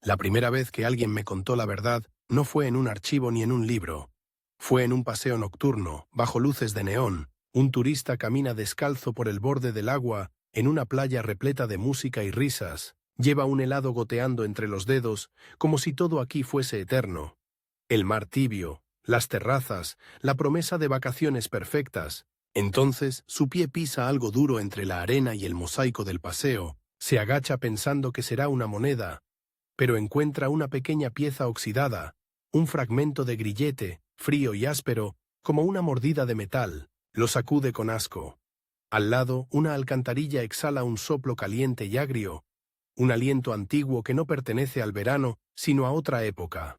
La primera vez que alguien me contó la verdad no fue en un archivo ni en un libro. Fue en un paseo nocturno, bajo luces de neón. Un turista camina descalzo por el borde del agua, en una playa repleta de música y risas. Lleva un helado goteando entre los dedos, como si todo aquí fuese eterno. El mar tibio, las terrazas, la promesa de vacaciones perfectas. Entonces su pie pisa algo duro entre la arena y el mosaico del paseo. Se agacha pensando que será una moneda, pero encuentra una pequeña pieza oxidada, un fragmento de grillete, frío y áspero, como una mordida de metal. Lo sacude con asco. Al lado, una alcantarilla exhala un soplo caliente y agrio, un aliento antiguo que no pertenece al verano, sino a otra época.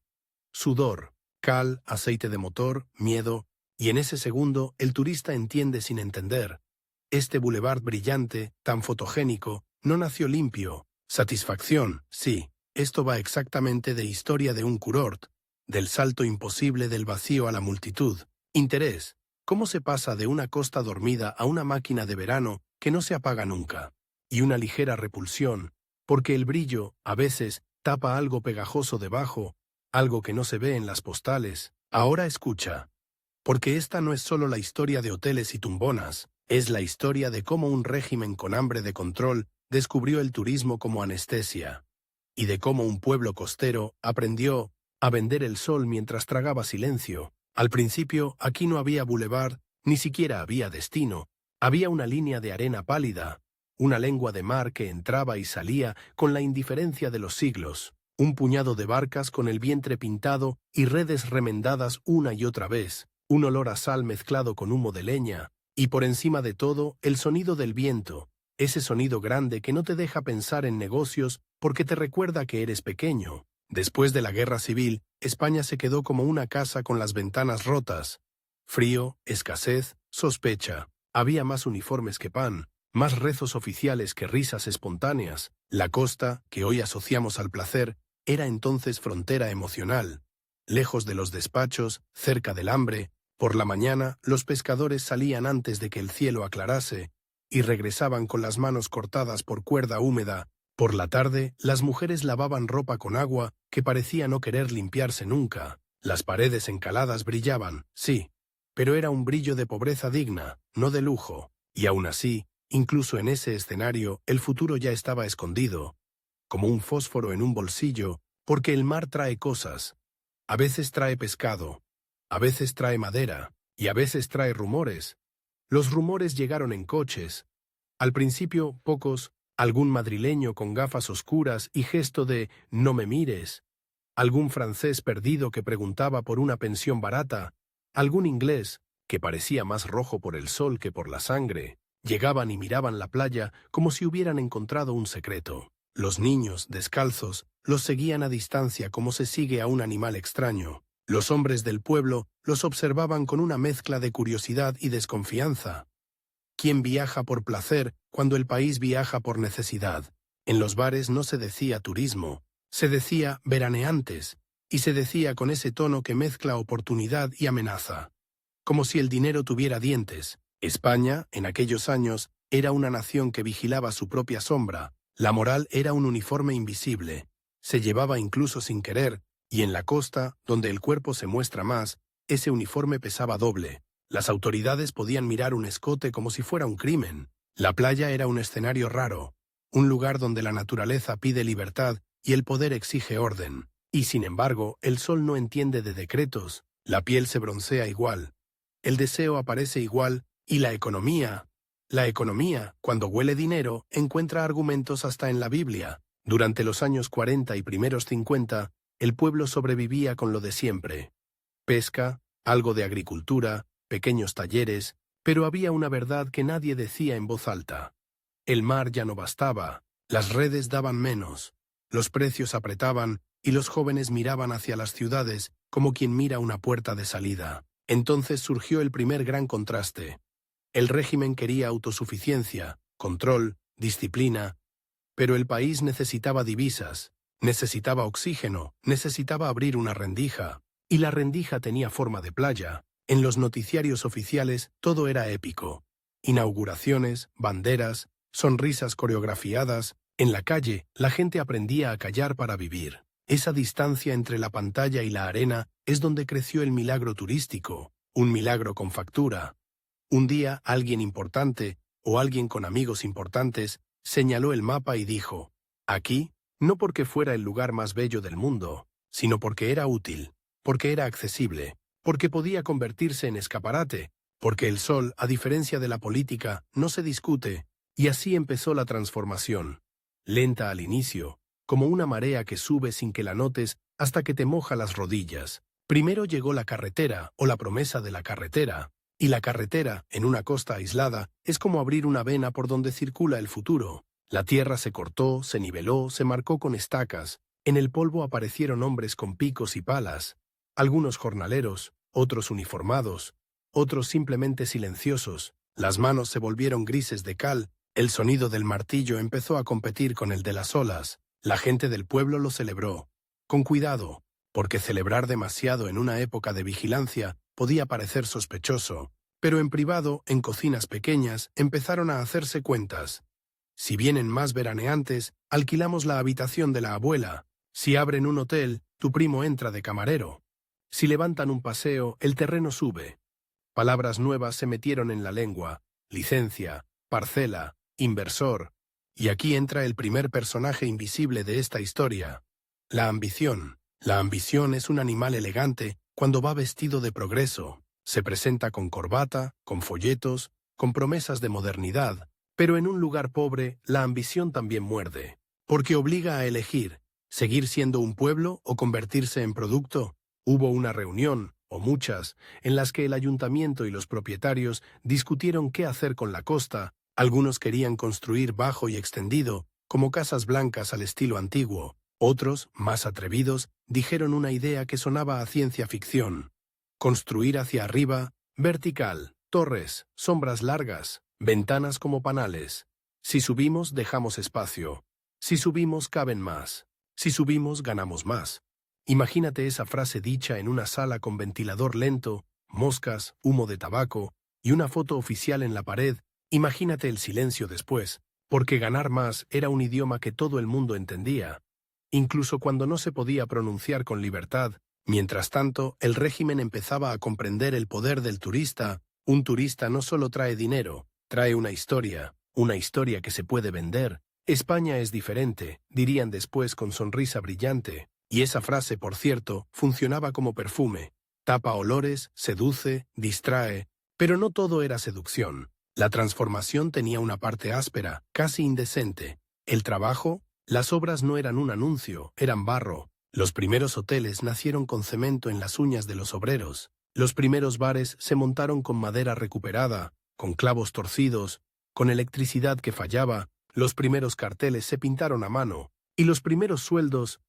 Sudor, cal, aceite de motor, miedo, y en ese segundo el turista entiende sin entender. Este boulevard brillante, tan fotogénico, no nació limpio. Satisfacción, sí. Esto va exactamente de historia de un curort, del salto imposible del vacío a la multitud. Interés, cómo se pasa de una costa dormida a una máquina de verano que no se apaga nunca. Y una ligera repulsión, porque el brillo, a veces, tapa algo pegajoso debajo, algo que no se ve en las postales. Ahora escucha. Porque esta no es solo la historia de hoteles y tumbonas, es la historia de cómo un régimen con hambre de control descubrió el turismo como anestesia, y de cómo un pueblo costero aprendió a vender el sol mientras tragaba silencio. Al principio, aquí no había boulevard, ni siquiera había destino. Había una línea de arena pálida, una lengua de mar que entraba y salía con la indiferencia de los siglos, un puñado de barcas con el vientre pintado y redes remendadas una y otra vez, un olor a sal mezclado con humo de leña, y por encima de todo, el sonido del viento, ese sonido grande que no te deja pensar en negocios porque te recuerda que eres pequeño. Después de la Guerra Civil, España se quedó como una casa con las ventanas rotas. Frío, escasez, sospecha. Había más uniformes que pan, más rezos oficiales que risas espontáneas. La costa, que hoy asociamos al placer, era entonces frontera emocional. Lejos de los despachos, cerca del hambre, por la mañana los pescadores salían antes de que el cielo aclarase y regresaban con las manos cortadas por cuerda húmeda. Por la tarde, las mujeres lavaban ropa con agua que parecía no querer limpiarse nunca. Las paredes encaladas brillaban, sí, pero era un brillo de pobreza digna, no de lujo. Y aún así, incluso en ese escenario, el futuro ya estaba escondido, como un fósforo en un bolsillo, porque el mar trae cosas. A veces trae pescado, a veces trae madera, y a veces trae rumores. Los rumores llegaron en coches. Al principio, pocos, algún madrileño con gafas oscuras y gesto de «no me mires», algún francés perdido que preguntaba por una pensión barata, algún inglés, que parecía más rojo por el sol que por la sangre. Llegaban y miraban la playa como si hubieran encontrado un secreto. Los niños, descalzos, los seguían a distancia como se sigue a un animal extraño. Los hombres del pueblo los observaban con una mezcla de curiosidad y desconfianza. ¿Quién viaja por placer cuando el país viaja por necesidad? En los bares no se decía turismo, se decía veraneantes, y se decía con ese tono que mezcla oportunidad y amenaza. Como si el dinero tuviera dientes. España, en aquellos años, era una nación que vigilaba su propia sombra. La moral era un uniforme invisible. Se llevaba incluso sin querer, y en la costa, donde el cuerpo se muestra más, ese uniforme pesaba doble. Las autoridades podían mirar un escote como si fuera un crimen. La playa era un escenario raro, un lugar donde la naturaleza pide libertad y el poder exige orden. Y sin embargo, el sol no entiende de decretos, la piel se broncea igual, el deseo aparece igual, y la economía, cuando huele dinero, encuentra argumentos hasta en la Biblia. Durante los años 40 y primeros 50, el pueblo sobrevivía con lo de siempre. Pesca, algo de agricultura, pequeños talleres, pero había una verdad que nadie decía en voz alta. El mar ya no bastaba, las redes daban menos, los precios apretaban y los jóvenes miraban hacia las ciudades como quien mira una puerta de salida. Entonces surgió el primer gran contraste. El régimen quería autosuficiencia, control, disciplina, pero el país necesitaba divisas, necesitaba oxígeno, necesitaba abrir una rendija, y la rendija tenía forma de playa. En los noticiarios oficiales todo era épico. Inauguraciones, banderas, sonrisas coreografiadas. En la calle, la gente aprendía a callar para vivir. Esa distancia entre la pantalla y la arena es donde creció el milagro turístico, un milagro con factura. Un día alguien importante, o alguien con amigos importantes, señaló el mapa y dijo, aquí, no porque fuera el lugar más bello del mundo, sino porque era útil, porque era accesible, porque podía convertirse en escaparate, porque el sol, a diferencia de la política, no se discute, y así empezó la transformación. Lenta al inicio, como una marea que sube sin que la notes hasta que te moja las rodillas. Primero llegó la carretera, o la promesa de la carretera, y la carretera, en una costa aislada, es como abrir una vena por donde circula el futuro. La tierra se cortó, se niveló, se marcó con estacas. En el polvo aparecieron hombres con picos y palas, algunos jornaleros, otros uniformados, otros simplemente silenciosos. Las manos se volvieron grises de cal, el sonido del martillo empezó a competir con el de las olas. La gente del pueblo lo celebró. Con cuidado, porque celebrar demasiado en una época de vigilancia podía parecer sospechoso, pero en privado, en cocinas pequeñas, empezaron a hacerse cuentas. Si vienen más veraneantes, alquilamos la habitación de la abuela. Si abren un hotel, tu primo entra de camarero. Si levantan un paseo, el terreno sube. Palabras nuevas se metieron en la lengua: licencia, parcela, inversor. Y aquí entra el primer personaje invisible de esta historia: la ambición. La ambición es un animal elegante cuando va vestido de progreso. Se presenta con corbata, con folletos, con promesas de modernidad. Pero en un lugar pobre, la ambición también muerde, porque obliga a elegir, seguir siendo un pueblo o convertirse en producto. Hubo una reunión, o muchas, en las que el ayuntamiento y los propietarios discutieron qué hacer con la costa. Algunos querían construir bajo y extendido, como casas blancas al estilo antiguo. Otros, más atrevidos, dijeron una idea que sonaba a ciencia ficción: construir hacia arriba, vertical, torres, sombras largas, ventanas como panales. Si subimos, dejamos espacio. Si subimos, caben más. Si subimos, ganamos más. Imagínate esa frase dicha en una sala con ventilador lento, moscas, humo de tabaco y una foto oficial en la pared. Imagínate el silencio después, porque ganar más era un idioma que todo el mundo entendía, incluso cuando no se podía pronunciar con libertad. Mientras tanto, el régimen empezaba a comprender el poder del turista. Un turista no solo trae dinero, trae una historia que se puede vender. España es diferente, dirían después con sonrisa brillante. Y esa frase, por cierto, funcionaba como perfume. Tapa olores, seduce, distrae, pero no todo era seducción. La transformación tenía una parte áspera, casi indecente. El trabajo, las obras no eran un anuncio, eran barro. Los primeros hoteles nacieron con cemento en las uñas de los obreros. Los primeros bares se montaron con madera recuperada, con clavos torcidos, con electricidad que fallaba. Los primeros carteles se pintaron a mano. Y los primeros sueldos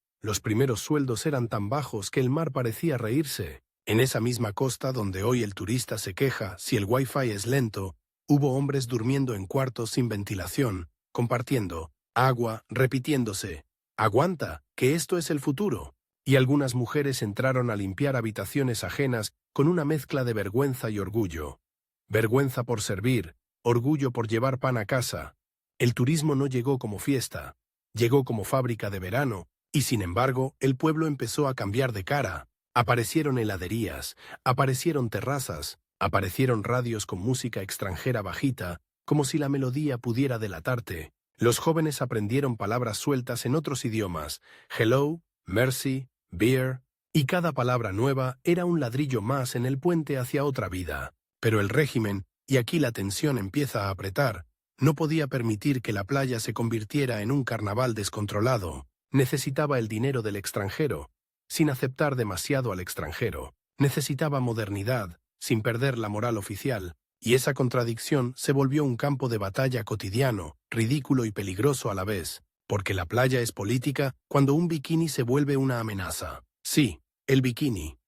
eran tan bajos que el mar parecía reírse. En esa misma costa donde hoy el turista se queja si el wifi es lento, hubo hombres durmiendo en cuartos sin ventilación, compartiendo agua, repitiéndose: «Aguanta, que esto es el futuro». Y algunas mujeres entraron a limpiar habitaciones ajenas con una mezcla de vergüenza y orgullo. Vergüenza por servir, orgullo por llevar pan a casa. El turismo no llegó como fiesta, llegó como fábrica de verano. Y sin embargo, el pueblo empezó a cambiar de cara. Aparecieron heladerías, aparecieron terrazas, aparecieron radios con música extranjera bajita, como si la melodía pudiera delatarte. Los jóvenes aprendieron palabras sueltas en otros idiomas: hello, mercy, beer, y cada palabra nueva era un ladrillo más en el puente hacia otra vida. Pero el régimen, y aquí la tensión empieza a apretar, no podía permitir que la playa se convirtiera en un carnaval descontrolado. Necesitaba el dinero del extranjero, sin aceptar demasiado al extranjero. Necesitaba modernidad, sin perder la moral oficial. Y esa contradicción se volvió un campo de batalla cotidiano, ridículo y peligroso a la vez. Porque la playa es política cuando un bikini se vuelve una amenaza. Sí, el bikini.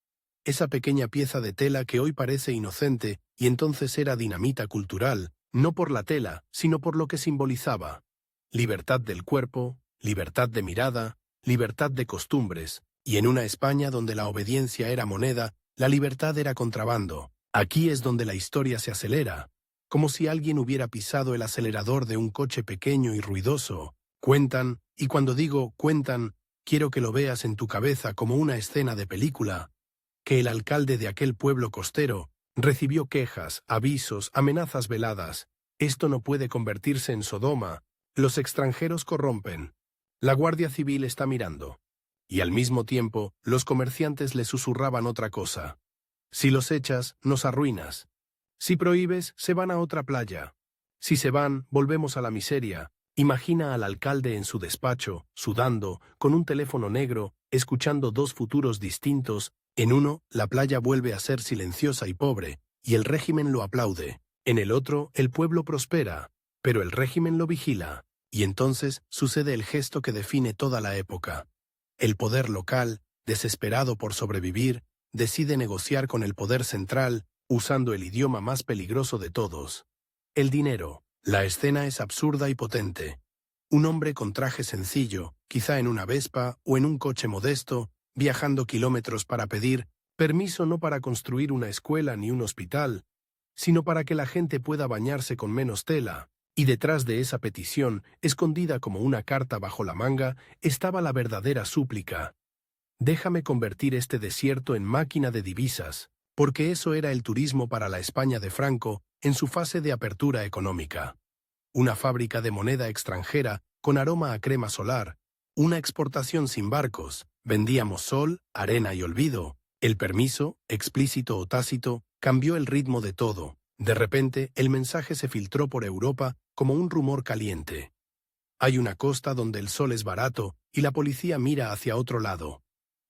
Esa pequeña pieza de tela que hoy parece inocente y entonces era dinamita cultural, no por la tela, sino por lo que simbolizaba. Libertad del cuerpo, libertad de mirada, libertad de costumbres, y en una España donde la obediencia era moneda, la libertad era contrabando. Aquí es donde la historia se acelera, como si alguien hubiera pisado el acelerador de un coche pequeño y ruidoso. Cuentan, y cuando digo cuentan, quiero que lo veas en tu cabeza como una escena de película, que el alcalde de aquel pueblo costero recibió quejas, avisos, amenazas veladas. Esto no puede convertirse en Sodoma. Los extranjeros corrompen. La Guardia Civil está mirando. Y al mismo tiempo, los comerciantes le susurraban otra cosa. Si los echas, nos arruinas. Si prohíbes, se van a otra playa. Si se van, volvemos a la miseria. Imagina al alcalde en su despacho, sudando, con un teléfono negro, escuchando dos futuros distintos. En uno, la playa vuelve a ser silenciosa y pobre, y el régimen lo aplaude. En el otro, el pueblo prospera, pero el régimen lo vigila. Y entonces sucede el gesto que define toda la época. El poder local, desesperado por sobrevivir, decide negociar con el poder central, usando el idioma más peligroso de todos. El dinero. La escena es absurda y potente. Un hombre con traje sencillo, quizá en una Vespa o en un coche modesto, viajando kilómetros para pedir permiso no para construir una escuela ni un hospital, sino para que la gente pueda bañarse con menos tela. Y detrás de esa petición, escondida como una carta bajo la manga, estaba la verdadera súplica. Déjame convertir este desierto en máquina de divisas, porque eso era el turismo para la España de Franco en su fase de apertura económica. Una fábrica de moneda extranjera con aroma a crema solar, una exportación sin barcos, vendíamos sol, arena y olvido. El permiso, explícito o tácito, cambió el ritmo de todo. De repente, el mensaje se filtró por Europa como un rumor caliente. Hay una costa donde el sol es barato y la policía mira hacia otro lado.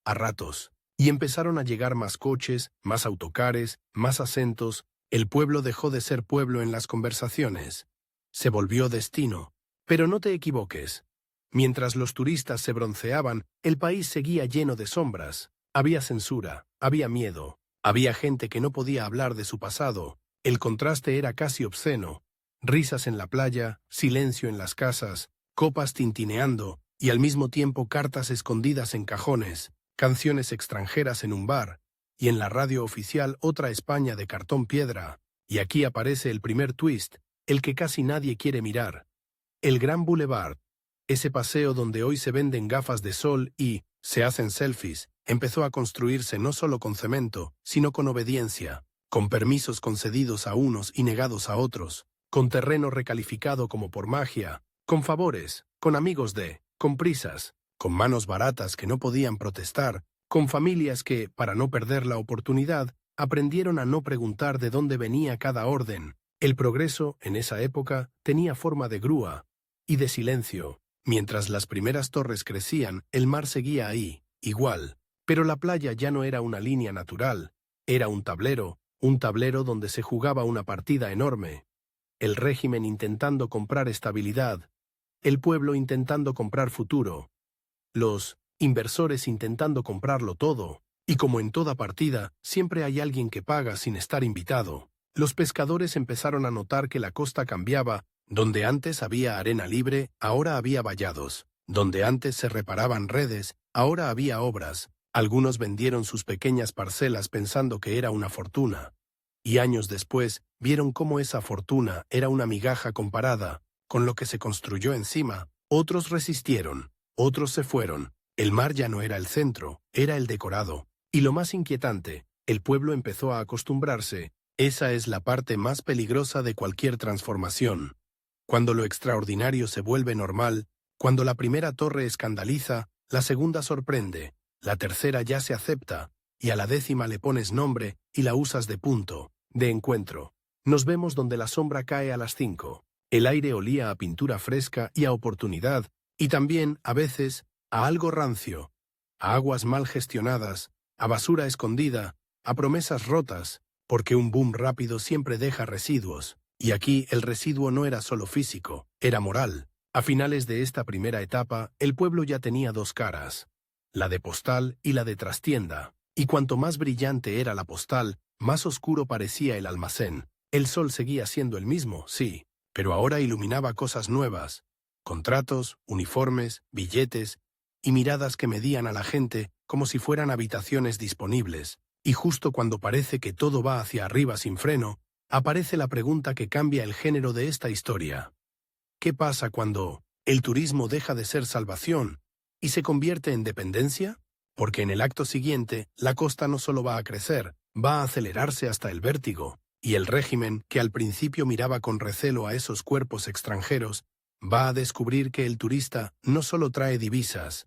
A ratos. Y empezaron a llegar más coches, más autocares, más acentos. El pueblo dejó de ser pueblo en las conversaciones. Se volvió destino. Pero no te equivoques. Mientras los turistas se bronceaban, el país seguía lleno de sombras. Había censura, había miedo, había gente que no podía hablar de su pasado. El contraste era casi obsceno. Risas en la playa, silencio en las casas, copas tintineando, y al mismo tiempo cartas escondidas en cajones, canciones extranjeras en un bar, y en la radio oficial otra España de cartón piedra. Y aquí aparece el primer twist, el que casi nadie quiere mirar. El Gran Boulevard, ese paseo donde hoy se venden gafas de sol y se hacen selfies, empezó a construirse no solo con cemento, sino con obediencia, con permisos concedidos a unos y negados a otros, con terreno recalificado como por magia, con favores, con amigos con prisas, con manos baratas que no podían protestar, con familias que, para no perder la oportunidad, aprendieron a no preguntar de dónde venía cada orden. El progreso, en esa época, tenía forma de grúa y de silencio. Mientras las primeras torres crecían, el mar seguía ahí, igual. Pero la playa ya no era una línea natural, era un tablero donde se jugaba una partida enorme. El régimen intentando comprar estabilidad, el pueblo intentando comprar futuro, los inversores intentando comprarlo todo, y como en toda partida, siempre hay alguien que paga sin estar invitado. Los pescadores empezaron a notar que la costa cambiaba. Donde antes había arena libre, ahora había vallados. Donde antes se reparaban redes, ahora había obras. Algunos vendieron sus pequeñas parcelas pensando que era una fortuna. Y años después, vieron cómo esa fortuna era una migaja comparada con lo que se construyó encima. Otros resistieron, otros se fueron. El mar ya no era el centro, era el decorado. Y lo más inquietante, el pueblo empezó a acostumbrarse. Esa es la parte más peligrosa de cualquier transformación. Cuando lo extraordinario se vuelve normal, cuando la primera torre escandaliza, la segunda sorprende, la tercera ya se acepta, y a la 10ª le pones nombre y la usas de punto, de encuentro. Nos vemos donde la sombra cae a las 5. El aire olía a pintura fresca y a oportunidad, y también, a veces, a algo rancio, a aguas mal gestionadas, a basura escondida, a promesas rotas, porque un boom rápido siempre deja residuos. Y aquí el residuo no era solo físico, era moral. A finales de esta primera etapa, el pueblo ya tenía dos caras, la de postal y la de trastienda, y cuanto más brillante era la postal, más oscuro parecía el almacén. El sol seguía siendo el mismo, sí, pero ahora iluminaba cosas nuevas, contratos, uniformes, billetes y miradas que medían a la gente como si fueran habitaciones disponibles. Y justo cuando parece que todo va hacia arriba sin freno, aparece la pregunta que cambia el género de esta historia. ¿Qué pasa cuando el turismo deja de ser salvación ¿Y se convierte en dependencia? Porque en el acto siguiente, la costa no solo va a crecer, va a acelerarse hasta el vértigo, y el régimen, que al principio miraba con recelo a esos cuerpos extranjeros, va a descubrir que el turista no solo trae divisas,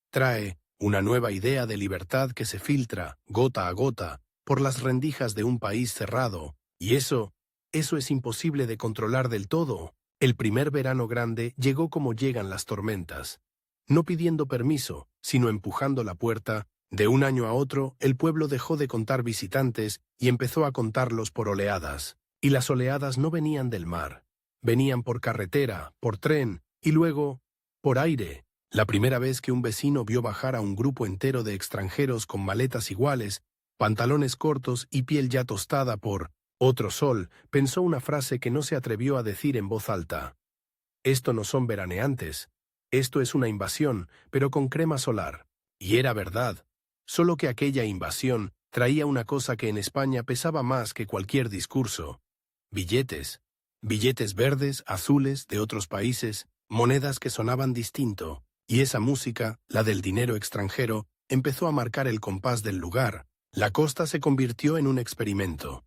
trae una nueva idea de libertad que se filtra, gota a gota, por las rendijas de un país cerrado, y eso es imposible de controlar del todo. El primer verano grande llegó como llegan las tormentas. No pidiendo permiso, sino empujando la puerta, de un año a otro el pueblo dejó de contar visitantes y empezó a contarlos por oleadas. Y las oleadas no venían del mar, venían por carretera, por tren y luego por aire. La primera vez que un vecino vio bajar a un grupo entero de extranjeros con maletas iguales, pantalones cortos y piel ya tostada por otro sol, pensó una frase que no se atrevió a decir en voz alta. Esto no son veraneantes. Esto es una invasión, pero con crema solar. Y era verdad. Solo que aquella invasión traía una cosa que en España pesaba más que cualquier discurso. Billetes. Billetes verdes, azules, de otros países, monedas que sonaban distinto. Y esa música, la del dinero extranjero, empezó a marcar el compás del lugar. La costa se convirtió en un experimento.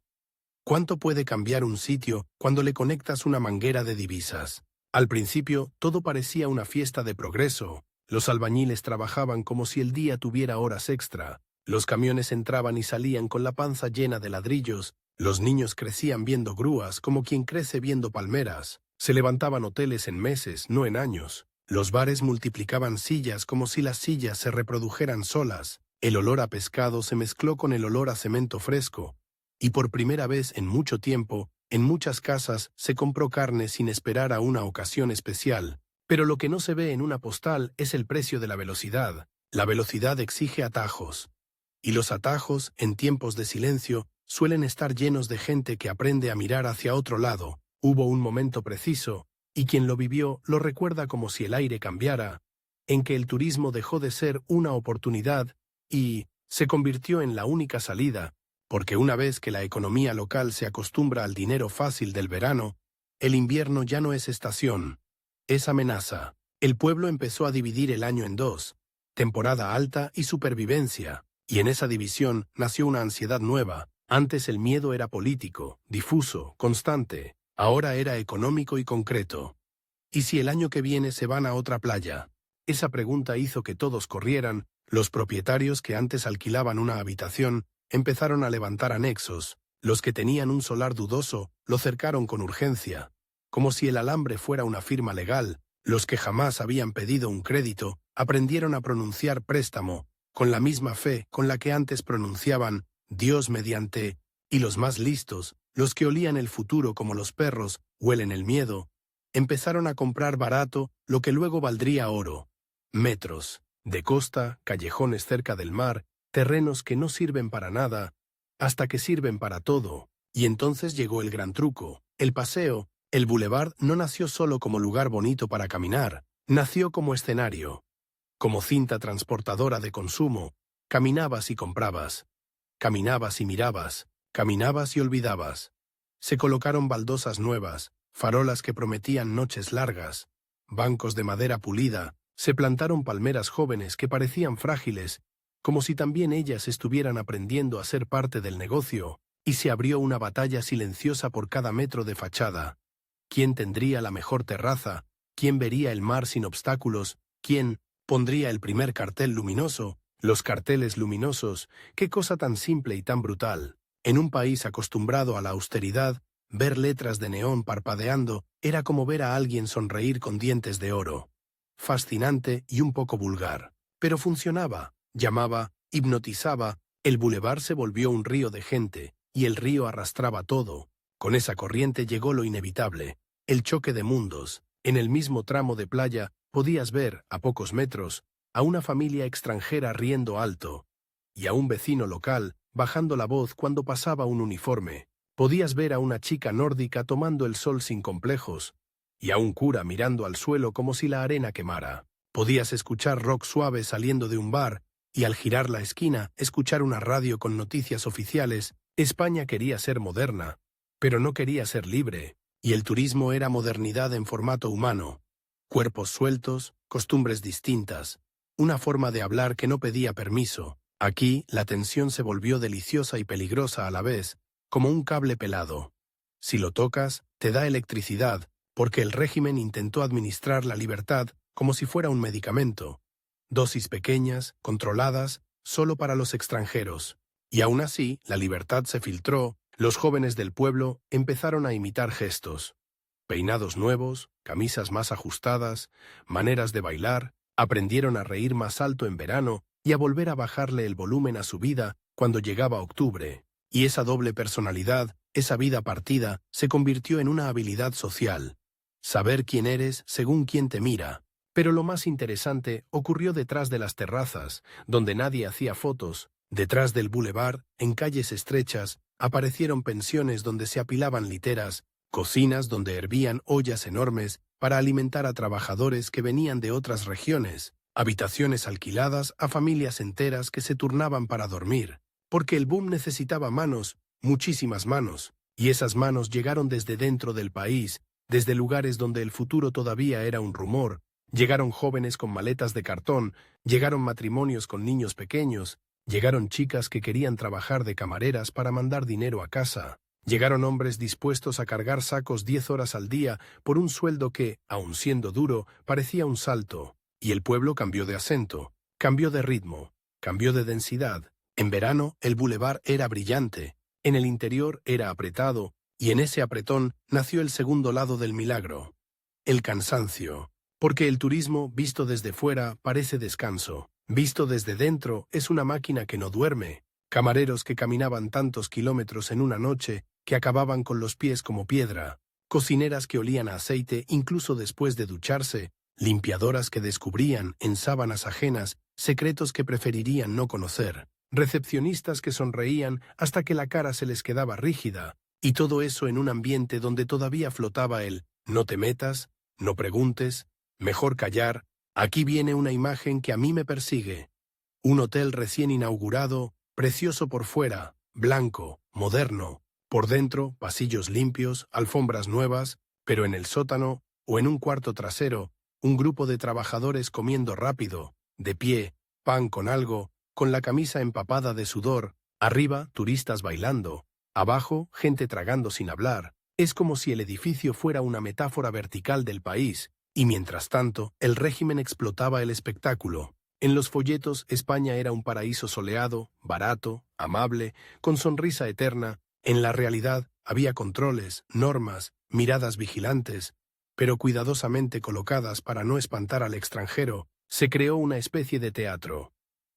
¿Cuánto puede cambiar un sitio cuando le conectas una manguera de divisas? Al principio, todo parecía una fiesta de progreso. Los albañiles trabajaban como si el día tuviera horas extra. Los camiones entraban y salían con la panza llena de ladrillos. Los niños crecían viendo grúas como quien crece viendo palmeras. Se levantaban hoteles en meses, no en años. Los bares multiplicaban sillas como si las sillas se reprodujeran solas. El olor a pescado se mezcló con el olor a cemento fresco. Y por primera vez en mucho tiempo, en muchas casas se compró carne sin esperar a una ocasión especial. Pero lo que no se ve en una postal es el precio de la velocidad. La velocidad exige atajos. Y los atajos, en tiempos de silencio, suelen estar llenos de gente que aprende a mirar hacia otro lado. Hubo un momento preciso, y quien lo vivió lo recuerda como si el aire cambiara, en que el turismo dejó de ser una oportunidad y se convirtió en la única salida, porque una vez que la economía local se acostumbra al dinero fácil del verano, el invierno ya no es estación, es amenaza. El pueblo empezó a dividir el año en dos, temporada alta y supervivencia, y en esa división nació una ansiedad nueva. Antes el miedo era político, difuso, constante, ahora era económico y concreto. ¿Y si el año que viene se van a otra playa? Esa pregunta hizo que todos corrieran. Los propietarios que antes alquilaban una habitación empezaron a levantar anexos. Los que tenían un solar dudoso lo cercaron con urgencia, como si el alambre fuera una firma legal. Los que jamás habían pedido un crédito aprendieron a pronunciar préstamo, con la misma fe con la que antes pronunciaban Dios mediante, y los más listos, los que olían el futuro como los perros huelen el miedo, empezaron a comprar barato lo que luego valdría oro. Metros, de costa, callejones cerca del mar, terrenos que no sirven para nada, hasta que sirven para todo. Y entonces llegó el gran truco. El paseo, el boulevard no nació solo como lugar bonito para caminar, nació como escenario, como cinta transportadora de consumo. Caminabas y comprabas, caminabas y mirabas, caminabas y olvidabas. Se colocaron baldosas nuevas, farolas que prometían noches largas, bancos de madera pulida, se plantaron palmeras jóvenes que parecían frágiles, como si también ellas estuvieran aprendiendo a ser parte del negocio, y se abrió una batalla silenciosa por cada metro de fachada. ¿Quién tendría la mejor terraza? ¿Quién vería el mar sin obstáculos? ¿Quién pondría el primer cartel luminoso? Los carteles luminosos, qué cosa tan simple y tan brutal. En un país acostumbrado a la austeridad, ver letras de neón parpadeando era como ver a alguien sonreír con dientes de oro. Fascinante y un poco vulgar. Pero funcionaba, llamaba, hipnotizaba. El bulevar se volvió un río de gente, y el río arrastraba todo. Con esa corriente llegó lo inevitable, el choque de mundos. En el mismo tramo de playa podías ver, a pocos metros, a una familia extranjera riendo alto, y a un vecino local bajando la voz cuando pasaba un uniforme. Podías ver a una chica nórdica tomando el sol sin complejos, y a un cura mirando al suelo como si la arena quemara. Podías escuchar rock suave saliendo de un bar, y al girar la esquina, escuchar una radio con noticias oficiales. España quería ser moderna, pero no quería ser libre, y el turismo era modernidad en formato humano. Cuerpos sueltos, costumbres distintas, una forma de hablar que no pedía permiso. Aquí, la tensión se volvió deliciosa y peligrosa a la vez, como un cable pelado. Si lo tocas, te da electricidad, porque el régimen intentó administrar la libertad como si fuera un medicamento. Dosis pequeñas, controladas, solo para los extranjeros. Y aún así, la libertad se filtró, los jóvenes del pueblo empezaron a imitar gestos. Peinados nuevos, camisas más ajustadas, maneras de bailar, aprendieron a reír más alto en verano y a volver a bajarle el volumen a su vida cuando llegaba octubre. Y esa doble personalidad, esa vida partida, se convirtió en una habilidad social. Saber quién eres según quién te mira. Pero lo más interesante ocurrió detrás de las terrazas, donde nadie hacía fotos. Detrás del bulevar, en calles estrechas, aparecieron pensiones donde se apilaban literas, cocinas donde hervían ollas enormes para alimentar a trabajadores que venían de otras regiones, habitaciones alquiladas a familias enteras que se turnaban para dormir, porque el boom necesitaba manos, muchísimas manos, y esas manos llegaron desde dentro del país, desde lugares donde el futuro todavía era un rumor. Llegaron jóvenes con maletas de cartón, llegaron matrimonios con niños pequeños, llegaron chicas que querían trabajar de camareras para mandar dinero a casa. Llegaron hombres dispuestos a cargar sacos 10 horas al día por un sueldo que, aun siendo duro, parecía un salto. Y el pueblo cambió de acento, cambió de ritmo, cambió de densidad. En verano, el bulevar era brillante, en el interior era apretado, y en ese apretón nació el segundo lado del milagro. El cansancio. Porque el turismo, visto desde fuera, parece descanso. Visto desde dentro, es una máquina que no duerme. Camareros que caminaban tantos kilómetros en una noche que acababan con los pies como piedra. Cocineras que olían a aceite incluso después de ducharse. Limpiadoras que descubrían, en sábanas ajenas, secretos que preferirían no conocer. Recepcionistas que sonreían hasta que la cara se les quedaba rígida. Y todo eso en un ambiente donde todavía flotaba el «no te metas», «no preguntes», «mejor callar». Aquí viene una imagen que a mí me persigue. Un hotel recién inaugurado, precioso por fuera, blanco, moderno. Por dentro, pasillos limpios, alfombras nuevas, pero en el sótano, o en un cuarto trasero, un grupo de trabajadores comiendo rápido, de pie, pan con algo, con la camisa empapada de sudor. Arriba, turistas bailando. Abajo, gente tragando sin hablar. Es como si el edificio fuera una metáfora vertical del país. Y mientras tanto, el régimen explotaba el espectáculo. En los folletos, España era un paraíso soleado, barato, amable, con sonrisa eterna. En la realidad, había controles, normas, miradas vigilantes, pero cuidadosamente colocadas para no espantar al extranjero. Se creó una especie de teatro.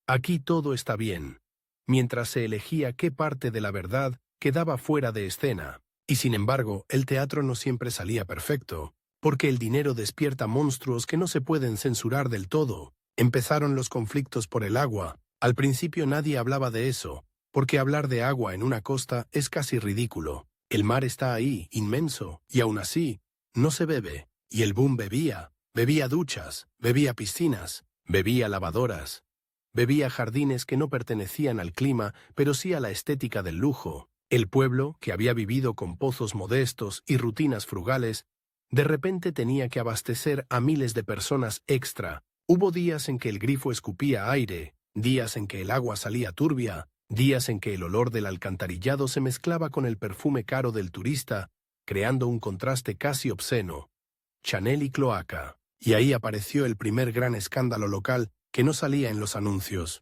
Aquí todo está bien, mientras se elegía qué parte de la verdad quedaba fuera de escena. Y sin embargo, el teatro no siempre salía perfecto. Porque el dinero despierta monstruos que no se pueden censurar del todo. Empezaron los conflictos por el agua. Al principio nadie hablaba de eso, porque hablar de agua en una costa es casi ridículo. El mar está ahí, inmenso, y aún así, no se bebe. Y el boom bebía duchas, bebía piscinas, bebía lavadoras, bebía jardines que no pertenecían al clima, pero sí a la estética del lujo. El pueblo, que había vivido con pozos modestos y rutinas frugales, de repente tenía que abastecer a miles de personas extra. Hubo días en que el grifo escupía aire, días en que el agua salía turbia, días en que el olor del alcantarillado se mezclaba con el perfume caro del turista, creando un contraste casi obsceno. Chanel y cloaca. Y ahí apareció el primer gran escándalo local que no salía en los anuncios.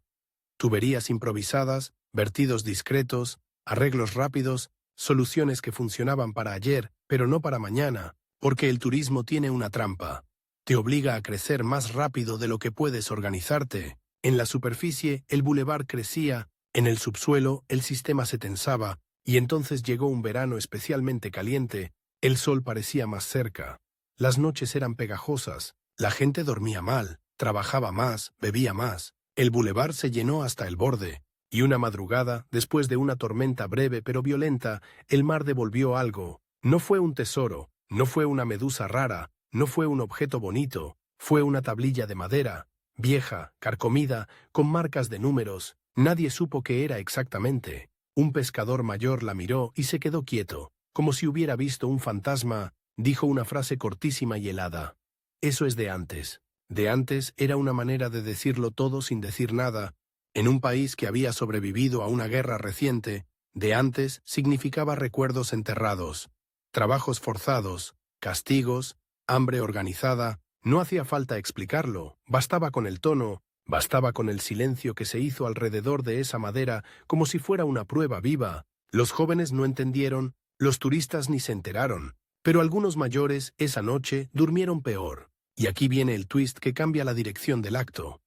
Tuberías improvisadas, vertidos discretos, arreglos rápidos, soluciones que funcionaban para ayer, pero no para mañana. Porque el turismo tiene una trampa. Te obliga a crecer más rápido de lo que puedes organizarte. En la superficie, el bulevar crecía, en el subsuelo, el sistema se tensaba, y entonces llegó un verano especialmente caliente. El sol parecía más cerca. Las noches eran pegajosas, la gente dormía mal, trabajaba más, bebía más. El bulevar se llenó hasta el borde. Y una madrugada, después de una tormenta breve pero violenta, el mar devolvió algo. No fue un tesoro. No fue una medusa rara, no fue un objeto bonito, fue una tablilla de madera, vieja, carcomida, con marcas de números. Nadie supo qué era exactamente. Un pescador mayor la miró y se quedó quieto, como si hubiera visto un fantasma. Dijo una frase cortísima y helada. «Eso es de antes». De antes era una manera de decirlo todo sin decir nada. En un país que había sobrevivido a una guerra reciente, de antes significaba recuerdos enterrados, trabajos forzados, castigos, hambre organizada. No hacía falta explicarlo, bastaba con el tono, bastaba con el silencio que se hizo alrededor de esa madera como si fuera una prueba viva. Los jóvenes no entendieron, los turistas ni se enteraron, pero algunos mayores esa noche durmieron peor. Y aquí viene el twist que cambia la dirección del acto.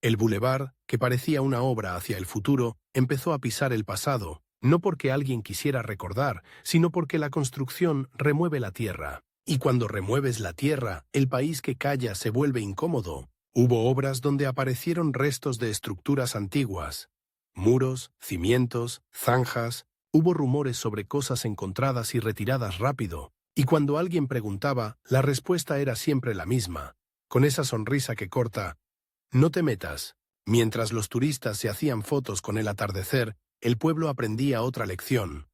El bulevar, que parecía una obra hacia el futuro, empezó a pisar el pasado, no porque alguien quisiera recordar, sino porque la construcción remueve la tierra. Y cuando remueves la tierra, el país que calla se vuelve incómodo. Hubo obras donde aparecieron restos de estructuras antiguas. Muros, cimientos, zanjas. Hubo rumores sobre cosas encontradas y retiradas rápido. Y cuando alguien preguntaba, la respuesta era siempre la misma, con esa sonrisa que corta: no te metas. Mientras los turistas se hacían fotos con el atardecer, el pueblo aprendía otra lección.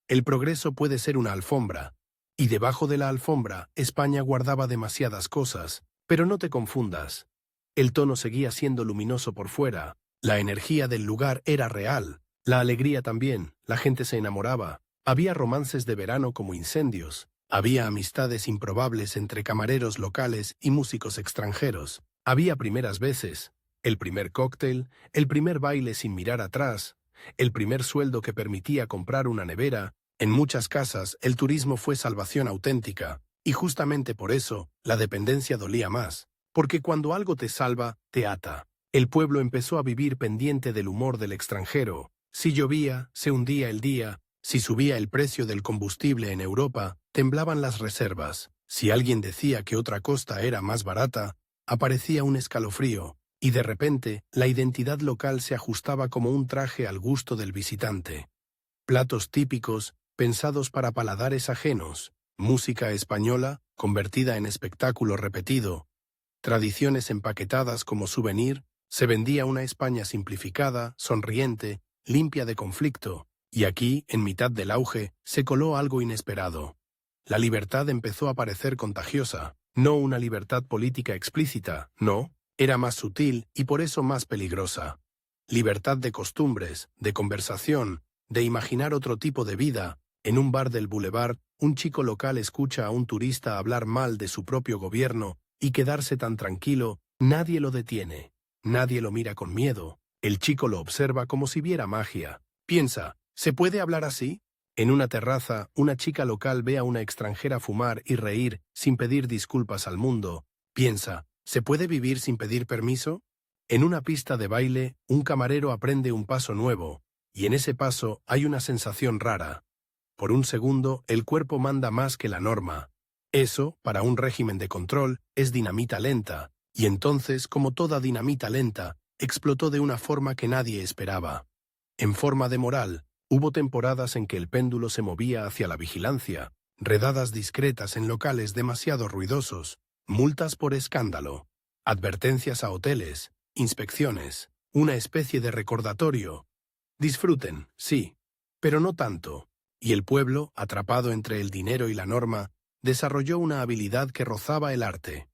El progreso puede ser una alfombra, y debajo de la alfombra España guardaba demasiadas cosas, pero no te confundas. El tono seguía siendo luminoso por fuera, la energía del lugar era real, la alegría también, la gente se enamoraba, había romances de verano como incendios. Había amistades improbables entre camareros locales y músicos extranjeros. Había primeras veces, el primer cóctel, el primer baile sin mirar atrás, el primer sueldo que permitía comprar una nevera. En muchas casas el turismo fue salvación auténtica, y justamente por eso la dependencia dolía más, porque cuando algo te salva, te ata. El pueblo empezó a vivir pendiente del humor del extranjero. Si llovía, se hundía el día. Si subía el precio del combustible en Europa, temblaban las reservas. Si alguien decía que otra costa era más barata, aparecía un escalofrío, y de repente la identidad local se ajustaba como un traje al gusto del visitante. Platos típicos, pensados para paladares ajenos, música española, convertida en espectáculo repetido, tradiciones empaquetadas como souvenir. Se vendía una España simplificada, sonriente, limpia de conflicto. Y aquí, en mitad del auge, se coló algo inesperado. La libertad empezó a parecer contagiosa, no una libertad política explícita, no, era más sutil y por eso más peligrosa. Libertad de costumbres, de conversación, de imaginar otro tipo de vida. En un bar del boulevard, un chico local escucha a un turista hablar mal de su propio gobierno y quedarse tan tranquilo, nadie lo detiene, nadie lo mira con miedo, el chico lo observa como si viera magia. Piensa, ¿se puede hablar así? En una terraza, una chica local ve a una extranjera fumar y reír sin pedir disculpas al mundo. Piensa, ¿se puede vivir sin pedir permiso? En una pista de baile, un camarero aprende un paso nuevo, y en ese paso hay una sensación rara. Por un segundo, el cuerpo manda más que la norma. Eso, para un régimen de control, es dinamita lenta, y entonces, como toda dinamita lenta, explotó de una forma que nadie esperaba. En forma de moral, hubo temporadas en que el péndulo se movía hacia la vigilancia, redadas discretas en locales demasiado ruidosos, multas por escándalo, advertencias a hoteles, inspecciones, una especie de recordatorio. Disfruten, sí, pero no tanto. Y el pueblo, atrapado entre el dinero y la norma, desarrolló una habilidad que rozaba el arte.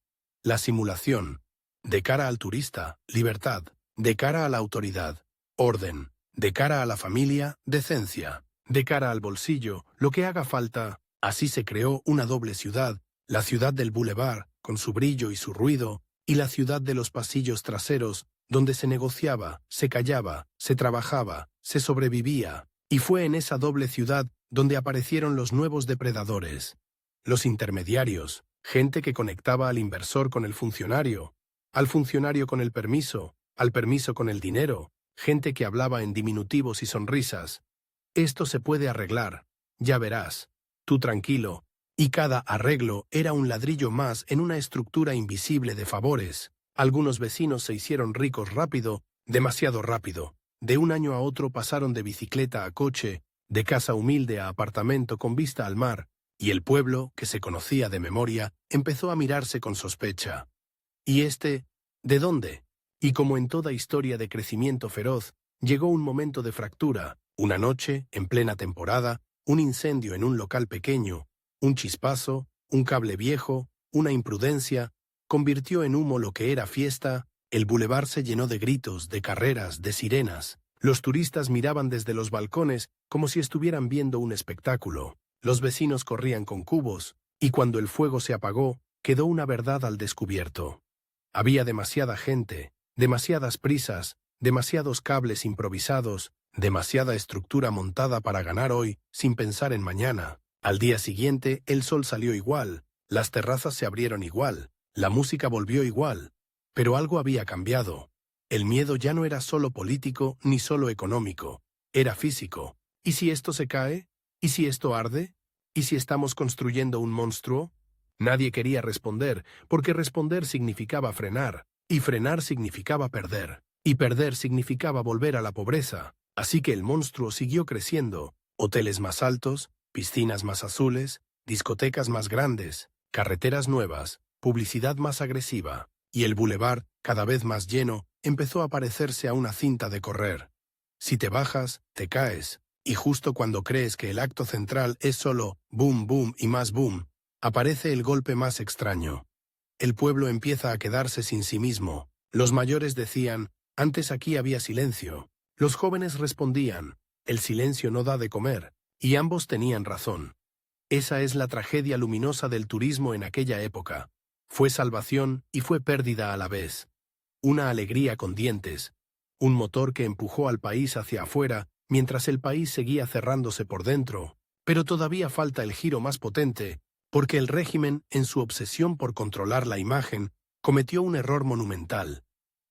La simulación. De cara al turista, libertad. De cara a la autoridad, orden. De cara a la familia, decencia. De cara al bolsillo, lo que haga falta. Así se creó una doble ciudad, la ciudad del boulevard, con su brillo y su ruido, y la ciudad de los pasillos traseros, donde se negociaba, se callaba, se trabajaba, se sobrevivía. Y fue en esa doble ciudad donde aparecieron los nuevos depredadores. Los intermediarios, gente que conectaba al inversor con el funcionario, al funcionario con el permiso, al permiso con el dinero, gente que hablaba en diminutivos y sonrisas. Esto se puede arreglar, ya verás, tú tranquilo, y cada arreglo era un ladrillo más en una estructura invisible de favores. Algunos vecinos se hicieron ricos rápido, demasiado rápido. De un año a otro pasaron de bicicleta a coche, de casa humilde a apartamento con vista al mar, y el pueblo, que se conocía de memoria, empezó a mirarse con sospecha. ¿Y este? ¿De dónde? Y como en toda historia de crecimiento feroz, llegó un momento de fractura, una noche, en plena temporada, un incendio en un local pequeño, un chispazo, un cable viejo, una imprudencia, convirtió en humo lo que era fiesta. El bulevar se llenó de gritos, de carreras, de sirenas. Los turistas miraban desde los balcones como si estuvieran viendo un espectáculo. Los vecinos corrían con cubos, y cuando el fuego se apagó, quedó una verdad al descubierto. Había demasiada gente, demasiadas prisas, demasiados cables improvisados, demasiada estructura montada para ganar hoy sin pensar en mañana. Al día siguiente, el sol salió igual, las terrazas se abrieron igual, la música volvió igual. Pero algo había cambiado. El miedo ya no era solo político ni solo económico, era físico. ¿Y si esto se cae? ¿Y si esto arde? ¿Y si estamos construyendo un monstruo? Nadie quería responder, porque responder significaba frenar, y frenar significaba perder, y perder significaba volver a la pobreza. Así que el monstruo siguió creciendo: hoteles más altos, piscinas más azules, discotecas más grandes, carreteras nuevas, publicidad más agresiva, y el bulevar, cada vez más lleno, empezó a parecerse a una cinta de correr. Si te bajas, te caes, y justo cuando crees que el acto central es solo boom, boom y más boom, aparece el golpe más extraño. El pueblo empieza a quedarse sin sí mismo. Los mayores decían: antes aquí había silencio. Los jóvenes respondían: el silencio no da de comer, y ambos tenían razón. Esa es la tragedia luminosa del turismo en aquella época. Fue salvación y fue pérdida a la vez. Una alegría con dientes, un motor que empujó al país hacia afuera mientras el país seguía cerrándose por dentro. Pero todavía falta el giro más potente, porque el régimen, en su obsesión por controlar la imagen, cometió un error monumental.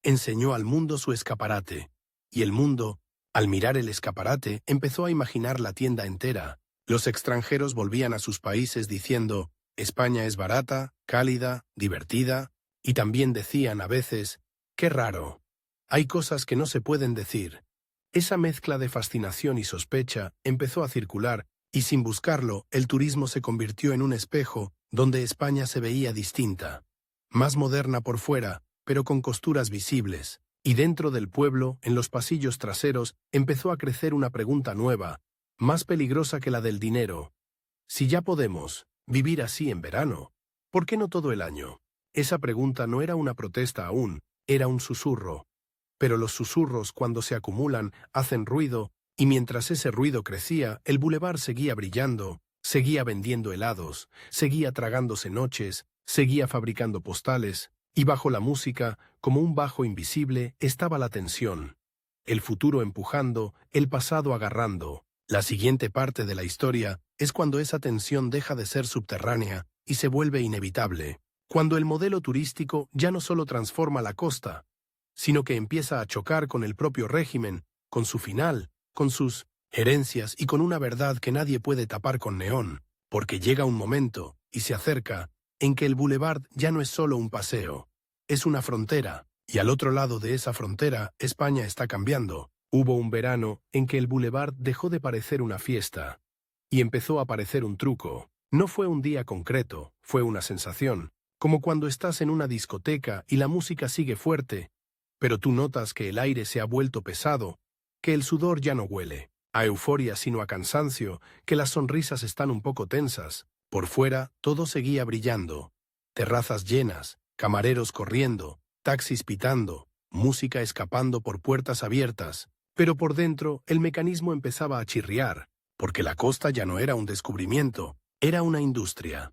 Enseñó al mundo su escaparate, y el mundo, al mirar el escaparate, empezó a imaginar la tienda entera. Los extranjeros volvían a sus países diciendo: España es barata, cálida, divertida, y también decían a veces: qué raro. Hay cosas que no se pueden decir. Esa mezcla de fascinación y sospecha empezó a circular, y sin buscarlo, el turismo se convirtió en un espejo donde España se veía distinta. Más moderna por fuera, pero con costuras visibles. Y dentro del pueblo, en los pasillos traseros, empezó a crecer una pregunta nueva, más peligrosa que la del dinero. Si ya podemos vivir así en verano, ¿por qué no todo el año? Esa pregunta no era una protesta aún, era un susurro. Pero los susurros, cuando se acumulan, hacen ruido, y mientras ese ruido crecía, el bulevar seguía brillando, seguía vendiendo helados, seguía tragándose noches, seguía fabricando postales, y bajo la música, como un bajo invisible, estaba la tensión. El futuro empujando, el pasado agarrando. La siguiente parte de la historia es cuando esa tensión deja de ser subterránea y se vuelve inevitable. Cuando el modelo turístico ya no solo transforma la costa, sino que empieza a chocar con el propio régimen, con su final, con sus herencias y con una verdad que nadie puede tapar con neón, porque llega un momento, y se acerca, en que el boulevard ya no es solo un paseo, es una frontera, y al otro lado de esa frontera España está cambiando. Hubo un verano en que el boulevard dejó de parecer una fiesta, y empezó a parecer un truco. No fue un día concreto, fue una sensación, como cuando estás en una discoteca y la música sigue fuerte, pero tú notas que el aire se ha vuelto pesado, que el sudor ya no huele a euforia sino a cansancio, que las sonrisas están un poco tensas. Por fuera todo seguía brillando, terrazas llenas, camareros corriendo, taxis pitando, música escapando por puertas abiertas, pero por dentro el mecanismo empezaba a chirriar, porque la costa ya no era un descubrimiento, era una industria.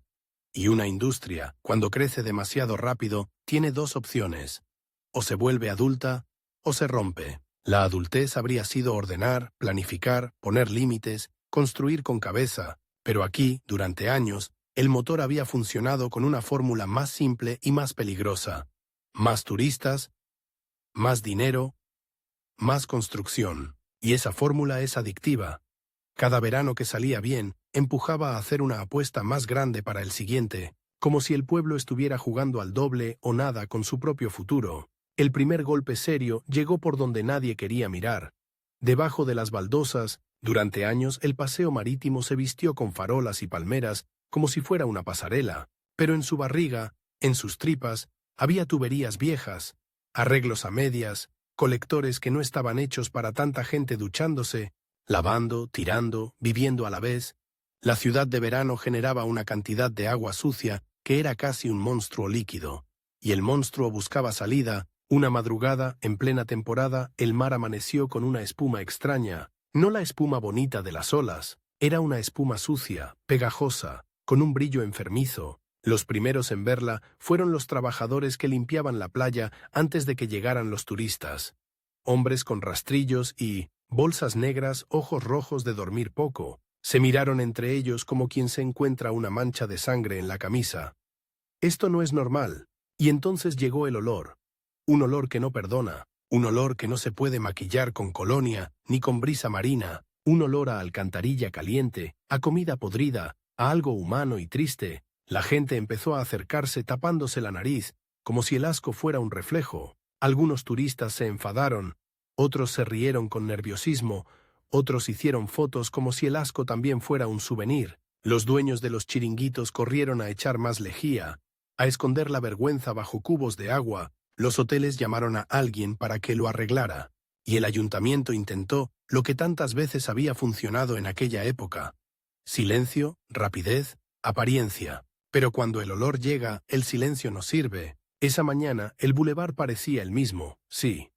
Y una industria, cuando crece demasiado rápido, tiene dos opciones: o se vuelve adulta, o se rompe. La adultez habría sido ordenar, planificar, poner límites, construir con cabeza, pero aquí, durante años, el motor había funcionado con una fórmula más simple y más peligrosa. Más turistas, más dinero, más construcción. Y esa fórmula es adictiva. Cada verano que salía bien, empujaba a hacer una apuesta más grande para el siguiente, como si el pueblo estuviera jugando al doble o nada con su propio futuro. El primer golpe serio llegó por donde nadie quería mirar. Debajo de las baldosas, durante años el paseo marítimo se vistió con farolas y palmeras como si fuera una pasarela, pero en su barriga, en sus tripas, había tuberías viejas, arreglos a medias, colectores que no estaban hechos para tanta gente duchándose, lavando, tirando, viviendo a la vez. La ciudad de verano generaba una cantidad de agua sucia que era casi un monstruo líquido. y el monstruo buscaba salida. Una madrugada, en plena temporada, el mar amaneció con una espuma extraña, no la espuma bonita de las olas, era una espuma sucia, pegajosa, con un brillo enfermizo. Los primeros en verla fueron los trabajadores que limpiaban la playa antes de que llegaran los turistas. Hombres con rastrillos y bolsas negras, ojos rojos de dormir poco, se miraron entre ellos como quien se encuentra una mancha de sangre en la camisa. Esto no es normal. Y entonces llegó el olor. Un olor que no perdona, un olor que no se puede maquillar con colonia ni con brisa marina, un olor a alcantarilla caliente, a comida podrida, a algo humano y triste. La gente empezó a acercarse tapándose la nariz, como si el asco fuera un reflejo. Algunos turistas se enfadaron, otros se rieron con nerviosismo, otros hicieron fotos como si el asco también fuera un souvenir. Los dueños de los chiringuitos corrieron a echar más lejía, a esconder la vergüenza bajo cubos de agua. Los hoteles llamaron a alguien para que lo arreglara, y el ayuntamiento intentó lo que tantas veces había funcionado en aquella época. Silencio, rapidez, apariencia. Pero cuando el olor llega, el silencio no sirve. Esa mañana el bulevar parecía el mismo, sí.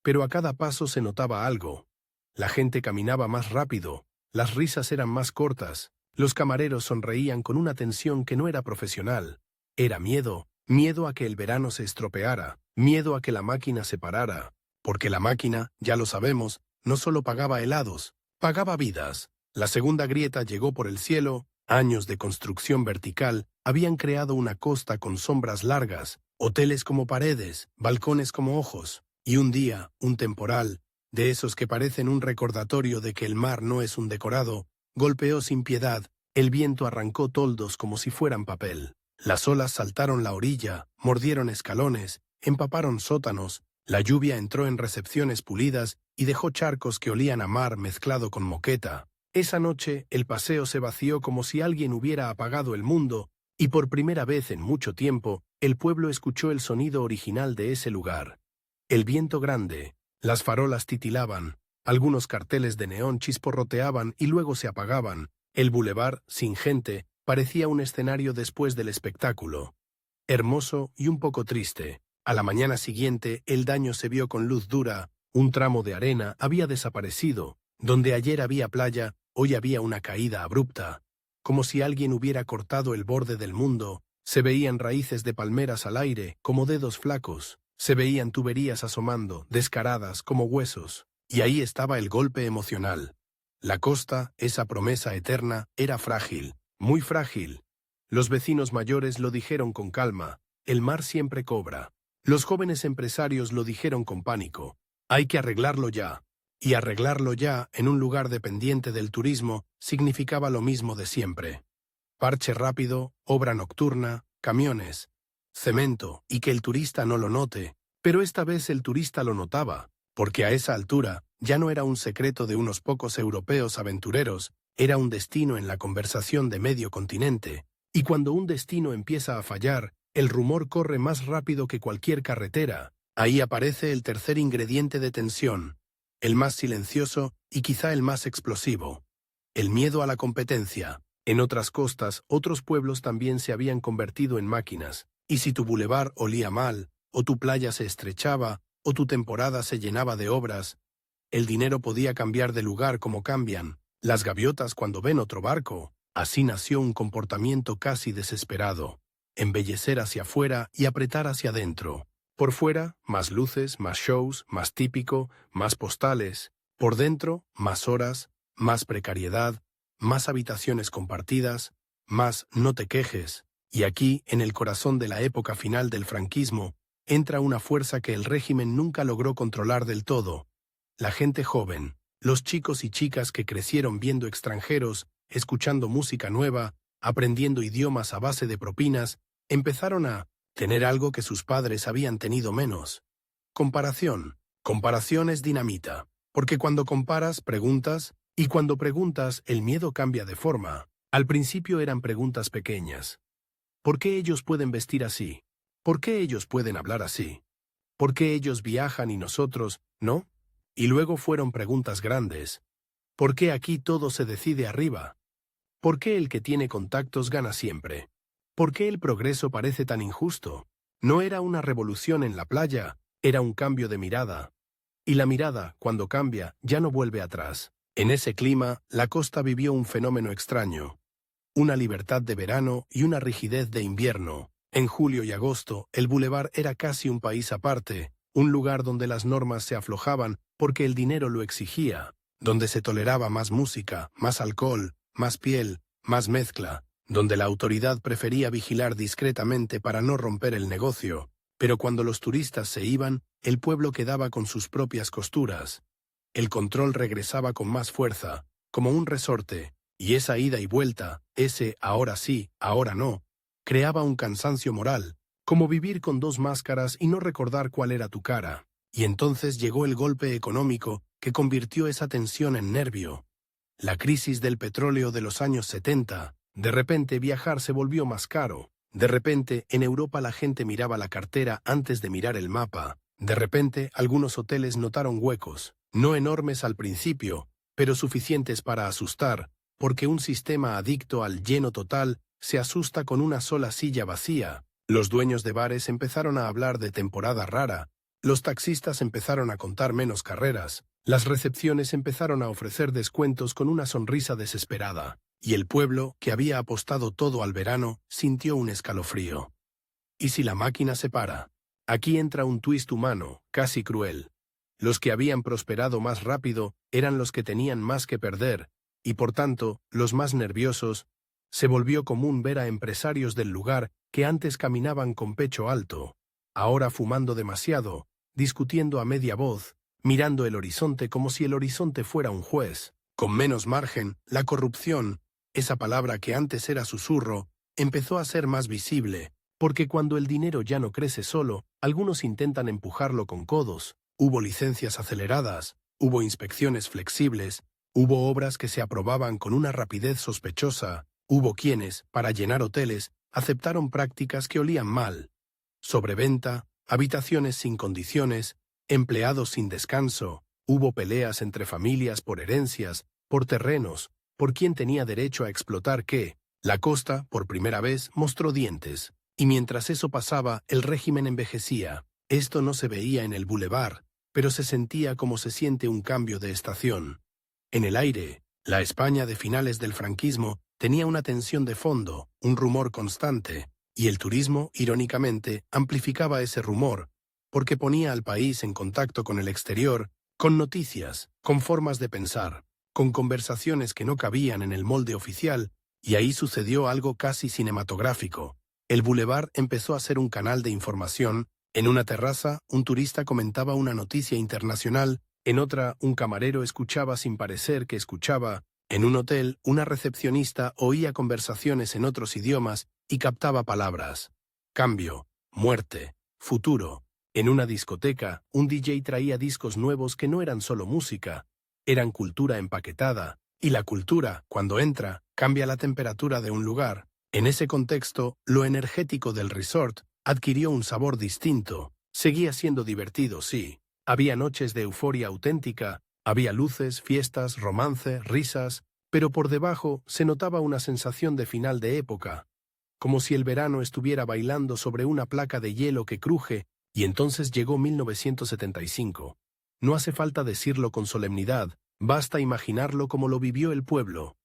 Pero a cada paso se notaba algo. La gente caminaba más rápido, las risas eran más cortas, los camareros sonreían con una tensión que no era profesional. Era miedo, miedo a que el verano se estropeara, miedo a que la máquina se parara, porque la máquina, ya lo sabemos, no solo pagaba helados, pagaba vidas. La segunda grieta llegó por el cielo, años de construcción vertical habían creado una costa con sombras largas, hoteles como paredes, balcones como ojos, y un día, un temporal, de esos que parecen un recordatorio de que el mar no es un decorado, golpeó sin piedad, el viento arrancó toldos como si fueran papel. Las olas saltaron la orilla, mordieron escalones, empaparon sótanos, la lluvia entró en recepciones pulidas y dejó charcos que olían a mar mezclado con moqueta. Esa noche el paseo se vació como si alguien hubiera apagado el mundo, y por primera vez en mucho tiempo el pueblo escuchó el sonido original de ese lugar. El viento grande, las farolas titilaban, algunos carteles de neón chisporroteaban y luego se apagaban. El bulevar, sin gente, parecía un escenario después del espectáculo. Hermoso y un poco triste. A la mañana siguiente el daño se vio con luz dura, un tramo de arena había desaparecido, donde ayer había playa, hoy había una caída abrupta. Como si alguien hubiera cortado el borde del mundo, se veían raíces de palmeras al aire, como dedos flacos, se veían tuberías asomando, descaradas como huesos, y ahí estaba el golpe emocional. La costa, esa promesa eterna, era frágil. Muy frágil. Los vecinos mayores lo dijeron con calma, el mar siempre cobra. Los jóvenes empresarios lo dijeron con pánico, hay que arreglarlo ya. Y arreglarlo ya, en un lugar dependiente del turismo, significaba lo mismo de siempre. Parche rápido, obra nocturna, camiones, cemento, y que el turista no lo note. Pero esta vez el turista lo notaba, porque a esa altura ya no era un secreto de unos pocos europeos aventureros, era un destino en la conversación de medio continente, y cuando un destino empieza a fallar, el rumor corre más rápido que cualquier carretera. Ahí aparece el tercer ingrediente de tensión, el más silencioso y quizá el más explosivo. El miedo a la competencia. En otras costas, otros pueblos también se habían convertido en máquinas, y si tu bulevar olía mal, o tu playa se estrechaba, o tu temporada se llenaba de obras, el dinero podía cambiar de lugar como cambian las gaviotas cuando ven otro barco. Así nació un comportamiento casi desesperado. Embellecer hacia afuera y apretar hacia adentro. Por fuera, más luces, más shows, más típico, más postales. Por dentro, más horas, más precariedad, más habitaciones compartidas, más no te quejes. Y aquí, en el corazón de la época final del franquismo, entra una fuerza que el régimen nunca logró controlar del todo. La gente joven. Los chicos y chicas que crecieron viendo extranjeros, escuchando música nueva, aprendiendo idiomas a base de propinas, empezaron a tener algo que sus padres habían tenido menos. Comparación. Comparación es dinamita, porque cuando comparas, preguntas, y cuando preguntas, el miedo cambia de forma. Al principio eran preguntas pequeñas. ¿Por qué ellos pueden vestir así? ¿Por qué ellos pueden hablar así? ¿Por qué ellos viajan y nosotros, no? Y luego fueron preguntas grandes. ¿Por qué aquí todo se decide arriba? ¿Por qué el que tiene contactos gana siempre? ¿Por qué el progreso parece tan injusto? No era una revolución en la playa, era un cambio de mirada. Y la mirada, cuando cambia, ya no vuelve atrás. En ese clima, la costa vivió un fenómeno extraño. Una libertad de verano y una rigidez de invierno. En julio y agosto, el bulevar era casi un país aparte, un lugar donde las normas se aflojaban porque el dinero lo exigía, donde se toleraba más música, más alcohol, más piel, más mezcla, donde la autoridad prefería vigilar discretamente para no romper el negocio, pero cuando los turistas se iban, el pueblo quedaba con sus propias costuras. El control regresaba con más fuerza, como un resorte, y esa ida y vuelta, ese ahora sí, ahora no, creaba un cansancio moral, como vivir con dos máscaras y no recordar cuál era tu cara. Y entonces llegó el golpe económico que convirtió esa tensión en nervio. La crisis del petróleo de los años 70, de repente viajar se volvió más caro, de repente en Europa la gente miraba la cartera antes de mirar el mapa, de repente algunos hoteles notaron huecos, no enormes al principio, pero suficientes para asustar, porque un sistema adicto al lleno total se asusta con una sola silla vacía. Los dueños de bares empezaron a hablar de temporada rara, los taxistas empezaron a contar menos carreras, las recepciones empezaron a ofrecer descuentos con una sonrisa desesperada, y el pueblo, que había apostado todo al verano, sintió un escalofrío. ¿Y si la máquina se para? Aquí entra un twist humano, casi cruel. Los que habían prosperado más rápido eran los que tenían más que perder, y por tanto, los más nerviosos. Se volvió común ver a empresarios del lugar que antes caminaban con pecho alto, ahora fumando demasiado, discutiendo a media voz, mirando el horizonte como si el horizonte fuera un juez. Con menos margen, la corrupción, esa palabra que antes era susurro, empezó a ser más visible, porque cuando el dinero ya no crece solo, algunos intentan empujarlo con codos. Hubo licencias aceleradas, hubo inspecciones flexibles, hubo obras que se aprobaban con una rapidez sospechosa, hubo quienes, para llenar hoteles, aceptaron prácticas que olían mal. Sobreventa, habitaciones sin condiciones, empleados sin descanso, hubo peleas entre familias por herencias, por terrenos, por quién tenía derecho a explotar qué. La costa, por primera vez, mostró dientes. Y mientras eso pasaba, el régimen envejecía. Esto no se veía en el bulevar, pero se sentía como se siente un cambio de estación. En el aire, la España de finales del franquismo tenía una tensión de fondo, un rumor constante, y el turismo, irónicamente, amplificaba ese rumor, porque ponía al país en contacto con el exterior, con noticias, con formas de pensar, con conversaciones que no cabían en el molde oficial, y ahí sucedió algo casi cinematográfico. El bulevar empezó a ser un canal de información. En una terraza, un turista comentaba una noticia internacional, en otra, un camarero escuchaba sin parecer que escuchaba. En un hotel, una recepcionista oía conversaciones en otros idiomas y captaba palabras. Cambio, muerte, futuro. En una discoteca, un DJ traía discos nuevos que no eran solo música, eran cultura empaquetada, y la cultura, cuando entra, cambia la temperatura de un lugar. En ese contexto, lo energético del resort adquirió un sabor distinto. Seguía siendo divertido, sí. Había noches de euforia auténtica, había luces, fiestas, romance, risas, pero por debajo se notaba una sensación de final de época, como si el verano estuviera bailando sobre una placa de hielo que cruje, y entonces llegó 1975. No hace falta decirlo con solemnidad, basta imaginarlo como lo vivió el pueblo.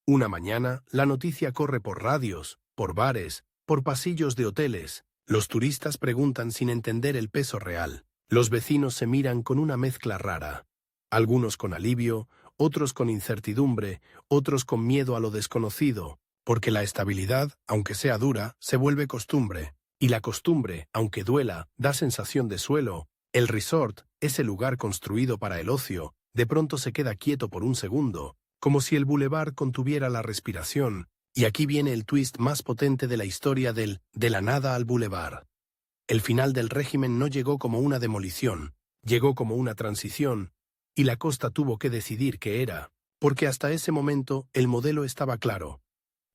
Una mañana, la noticia corre por radios, por bares, por pasillos de hoteles. Los turistas preguntan sin entender el peso real. Los vecinos se miran con una mezcla rara. Algunos con alivio, otros con incertidumbre, otros con miedo a lo desconocido, porque la estabilidad, aunque sea dura, se vuelve costumbre. Y la costumbre, aunque duela, da sensación de suelo. El resort, ese lugar construido para el ocio, de pronto se queda quieto por un segundo, como si el bulevar contuviera la respiración. Y aquí viene el twist más potente de la historia de la nada al bulevar. El final del régimen no llegó como una demolición, llegó como una transición, y la costa tuvo que decidir qué era, porque hasta ese momento el modelo estaba claro.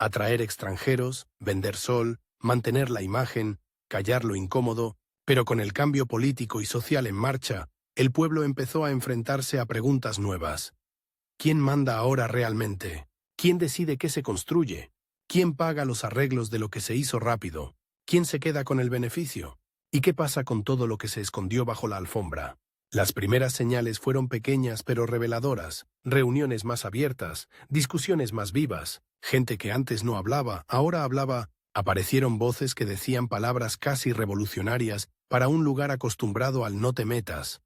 Atraer extranjeros, vender sol, mantener la imagen, callar lo incómodo, pero con el cambio político y social en marcha, el pueblo empezó a enfrentarse a preguntas nuevas. ¿Quién manda ahora realmente? ¿Quién decide qué se construye? ¿Quién paga los arreglos de lo que se hizo rápido? ¿Quién se queda con el beneficio? ¿Y qué pasa con todo lo que se escondió bajo la alfombra? Las primeras señales fueron pequeñas pero reveladoras, reuniones más abiertas, discusiones más vivas, gente que antes no hablaba, ahora hablaba, aparecieron voces que decían palabras casi revolucionarias para un lugar acostumbrado al no te metas.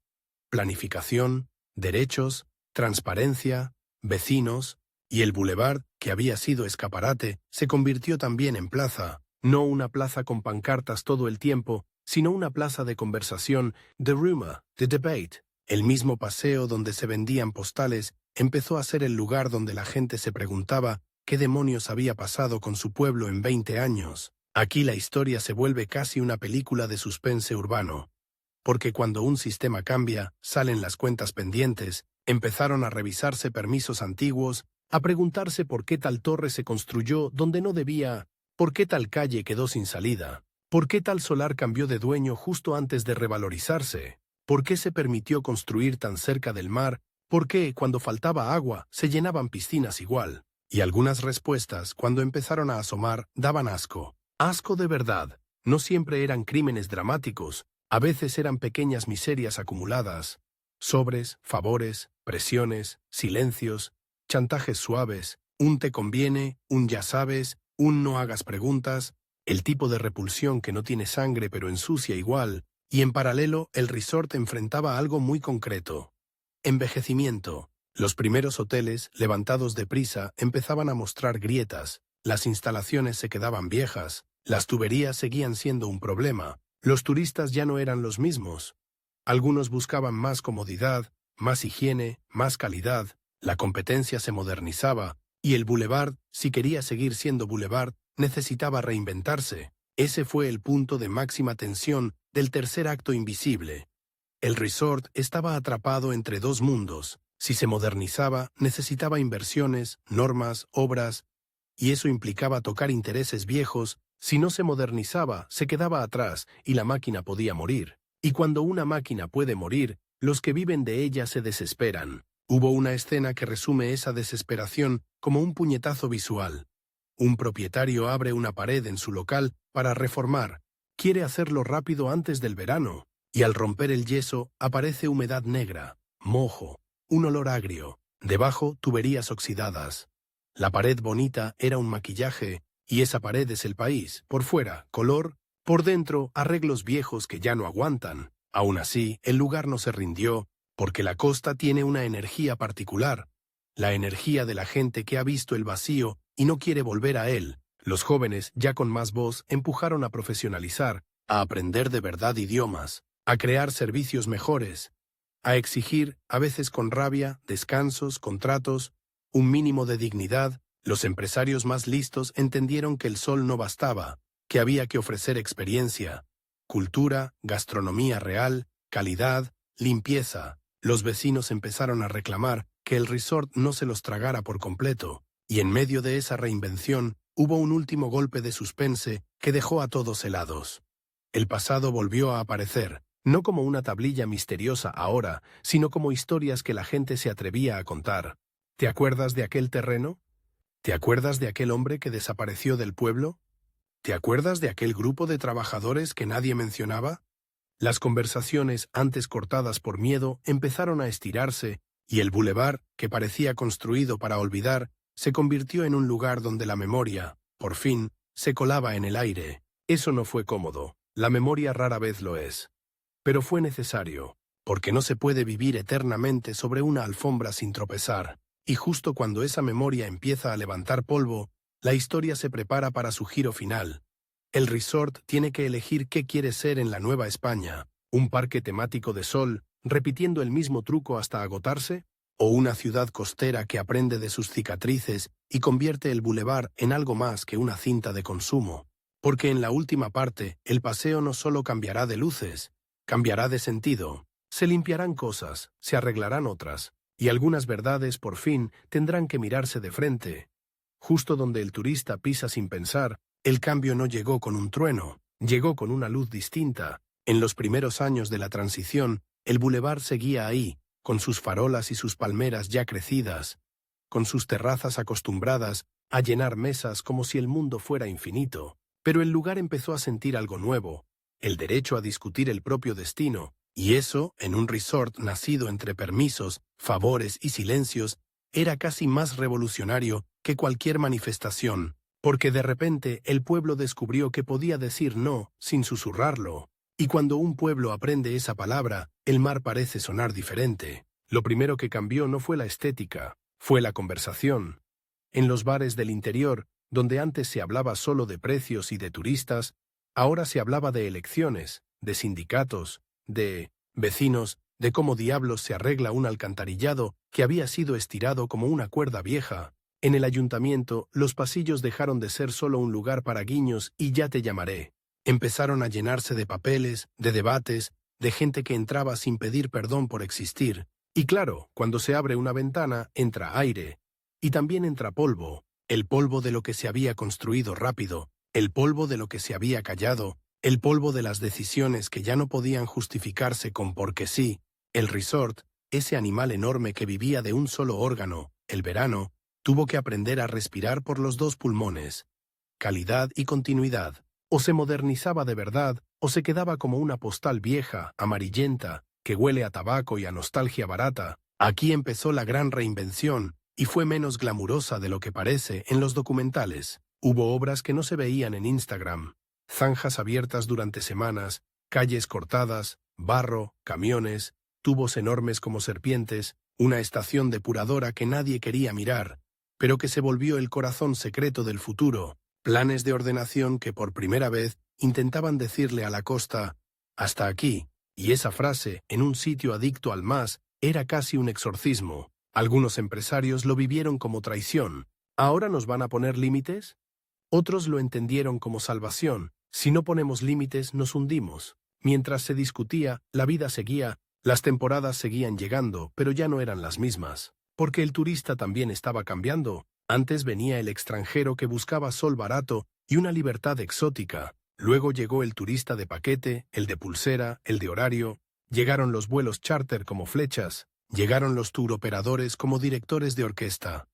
Planificación, derechos, transparencia, vecinos, y el boulevard, que había sido escaparate, se convirtió también en plaza, no una plaza con pancartas todo el tiempo, sino una plaza de conversación, de rumor, de debate. El mismo paseo donde se vendían postales empezó a ser el lugar donde la gente se preguntaba qué demonios había pasado con su pueblo en 20 años. Aquí la historia se vuelve casi una película de suspense urbano. Porque cuando un sistema cambia, salen las cuentas pendientes, empezaron a revisarse permisos antiguos, a preguntarse por qué tal torre se construyó donde no debía, por qué tal calle quedó sin salida. ¿Por qué tal solar cambió de dueño justo antes de revalorizarse? ¿Por qué se permitió construir tan cerca del mar? ¿Por qué, cuando faltaba agua, se llenaban piscinas igual? Y algunas respuestas, cuando empezaron a asomar, daban asco. Asco de verdad. No siempre eran crímenes dramáticos, a veces eran pequeñas miserias acumuladas. Sobres, favores, presiones, silencios, chantajes suaves, un te conviene, un ya sabes, un no hagas preguntas. El tipo de repulsión que no tiene sangre pero ensucia igual, y en paralelo el resort enfrentaba algo muy concreto. Envejecimiento. Los primeros hoteles, levantados deprisa, empezaban a mostrar grietas, las instalaciones se quedaban viejas, las tuberías seguían siendo un problema, los turistas ya no eran los mismos. Algunos buscaban más comodidad, más higiene, más calidad, la competencia se modernizaba, y el boulevard, si quería seguir siendo boulevard, necesitaba reinventarse. Ese fue el punto de máxima tensión del tercer acto invisible. El resort estaba atrapado entre dos mundos. Si se modernizaba, necesitaba inversiones, normas, obras, y eso implicaba tocar intereses viejos. Si no se modernizaba, se quedaba atrás y la máquina podía morir. Y cuando una máquina puede morir, los que viven de ella se desesperan. Hubo una escena que resume esa desesperación como un puñetazo visual. Un propietario abre una pared en su local para reformar. Quiere hacerlo rápido antes del verano, y al romper el yeso aparece humedad negra, mojo, un olor agrio, debajo tuberías oxidadas. La pared bonita era un maquillaje, y esa pared es el país, por fuera, color, por dentro, arreglos viejos que ya no aguantan. Aún así, el lugar no se rindió, porque la costa tiene una energía particular, la energía de la gente que ha visto el vacío y no quiere volver a él. Los jóvenes, ya con más voz, empujaron a profesionalizar, a aprender de verdad idiomas, a crear servicios mejores, a exigir, a veces con rabia, descansos, contratos, un mínimo de dignidad. Los empresarios más listos entendieron que el sol no bastaba, que había que ofrecer experiencia, cultura, gastronomía real, calidad, limpieza. Los vecinos empezaron a reclamar que el resort no se los tragara por completo, y en medio de esa reinvención hubo un último golpe de suspense que dejó a todos helados. El pasado volvió a aparecer, no como una tablilla misteriosa ahora, sino como historias que la gente se atrevía a contar. ¿Te acuerdas de aquel terreno? ¿Te acuerdas de aquel hombre que desapareció del pueblo? ¿Te acuerdas de aquel grupo de trabajadores que nadie mencionaba? Las conversaciones, antes cortadas por miedo, empezaron a estirarse, y el boulevard, que parecía construido para olvidar, se convirtió en un lugar donde la memoria, por fin, se colaba en el aire. Eso no fue cómodo, la memoria rara vez lo es. Pero fue necesario, porque no se puede vivir eternamente sobre una alfombra sin tropezar, y justo cuando esa memoria empieza a levantar polvo, la historia se prepara para su giro final. El resort tiene que elegir qué quiere ser en la Nueva España, un parque temático de sol, repitiendo el mismo truco hasta agotarse, o una ciudad costera que aprende de sus cicatrices y convierte el boulevard en algo más que una cinta de consumo. Porque en la última parte, el paseo no solo cambiará de luces, cambiará de sentido, se limpiarán cosas, se arreglarán otras, y algunas verdades por fin tendrán que mirarse de frente. Justo donde el turista pisa sin pensar, el cambio no llegó con un trueno, llegó con una luz distinta. En los primeros años de la transición, el boulevard seguía ahí, con sus farolas y sus palmeras ya crecidas, con sus terrazas acostumbradas a llenar mesas como si el mundo fuera infinito. Pero el lugar empezó a sentir algo nuevo. el derecho a discutir el propio destino, y eso, en un resort nacido entre permisos, favores y silencios, era casi más revolucionario que cualquier manifestación, porque de repente el pueblo descubrió que podía decir no sin susurrarlo. Y cuando un pueblo aprende esa palabra, el mar parece sonar diferente. Lo primero que cambió no fue la estética, fue la conversación. En los bares del interior, donde antes se hablaba solo de precios y de turistas, ahora se hablaba de elecciones, de sindicatos, de vecinos, de cómo diablos se arregla un alcantarillado que había sido estirado como una cuerda vieja. En el ayuntamiento, los pasillos dejaron de ser solo un lugar para guiños y ya te llamaré. Empezaron a llenarse de papeles, de debates, de gente que entraba sin pedir perdón por existir. Y claro, cuando se abre una ventana, entra aire. Y también entra polvo. El polvo de lo que se había construido rápido, el polvo de lo que se había callado, el polvo de las decisiones que ya no podían justificarse con porque sí. El resort, ese animal enorme que vivía de un solo órgano, el verano, tuvo que aprender a respirar por los dos pulmones. Calidad y continuidad. O se modernizaba de verdad, o se quedaba como una postal vieja, amarillenta, que huele a tabaco y a nostalgia barata. Aquí empezó la gran reinvención, y fue menos glamurosa de lo que parece en los documentales. Hubo obras que no se veían en Instagram. Zanjas abiertas durante semanas, calles cortadas, barro, camiones, tubos enormes como serpientes, una estación depuradora que nadie quería mirar, pero que se volvió el corazón secreto del futuro. Planes de ordenación que por primera vez intentaban decirle a la costa, hasta aquí, y esa frase, en un sitio adicto al más, era casi un exorcismo. Algunos empresarios lo vivieron como traición. ¿Ahora nos van a poner límites? Otros lo entendieron como salvación. Si no ponemos límites, nos hundimos. Mientras se discutía, la vida seguía, las temporadas seguían llegando, pero ya no eran las mismas. Porque el turista también estaba cambiando. Antes venía el extranjero que buscaba sol barato y una libertad exótica. Luego llegó el turista de paquete, el de pulsera, el de horario. Llegaron los vuelos charter como flechas. Llegaron los tour operadores como directores de orquesta.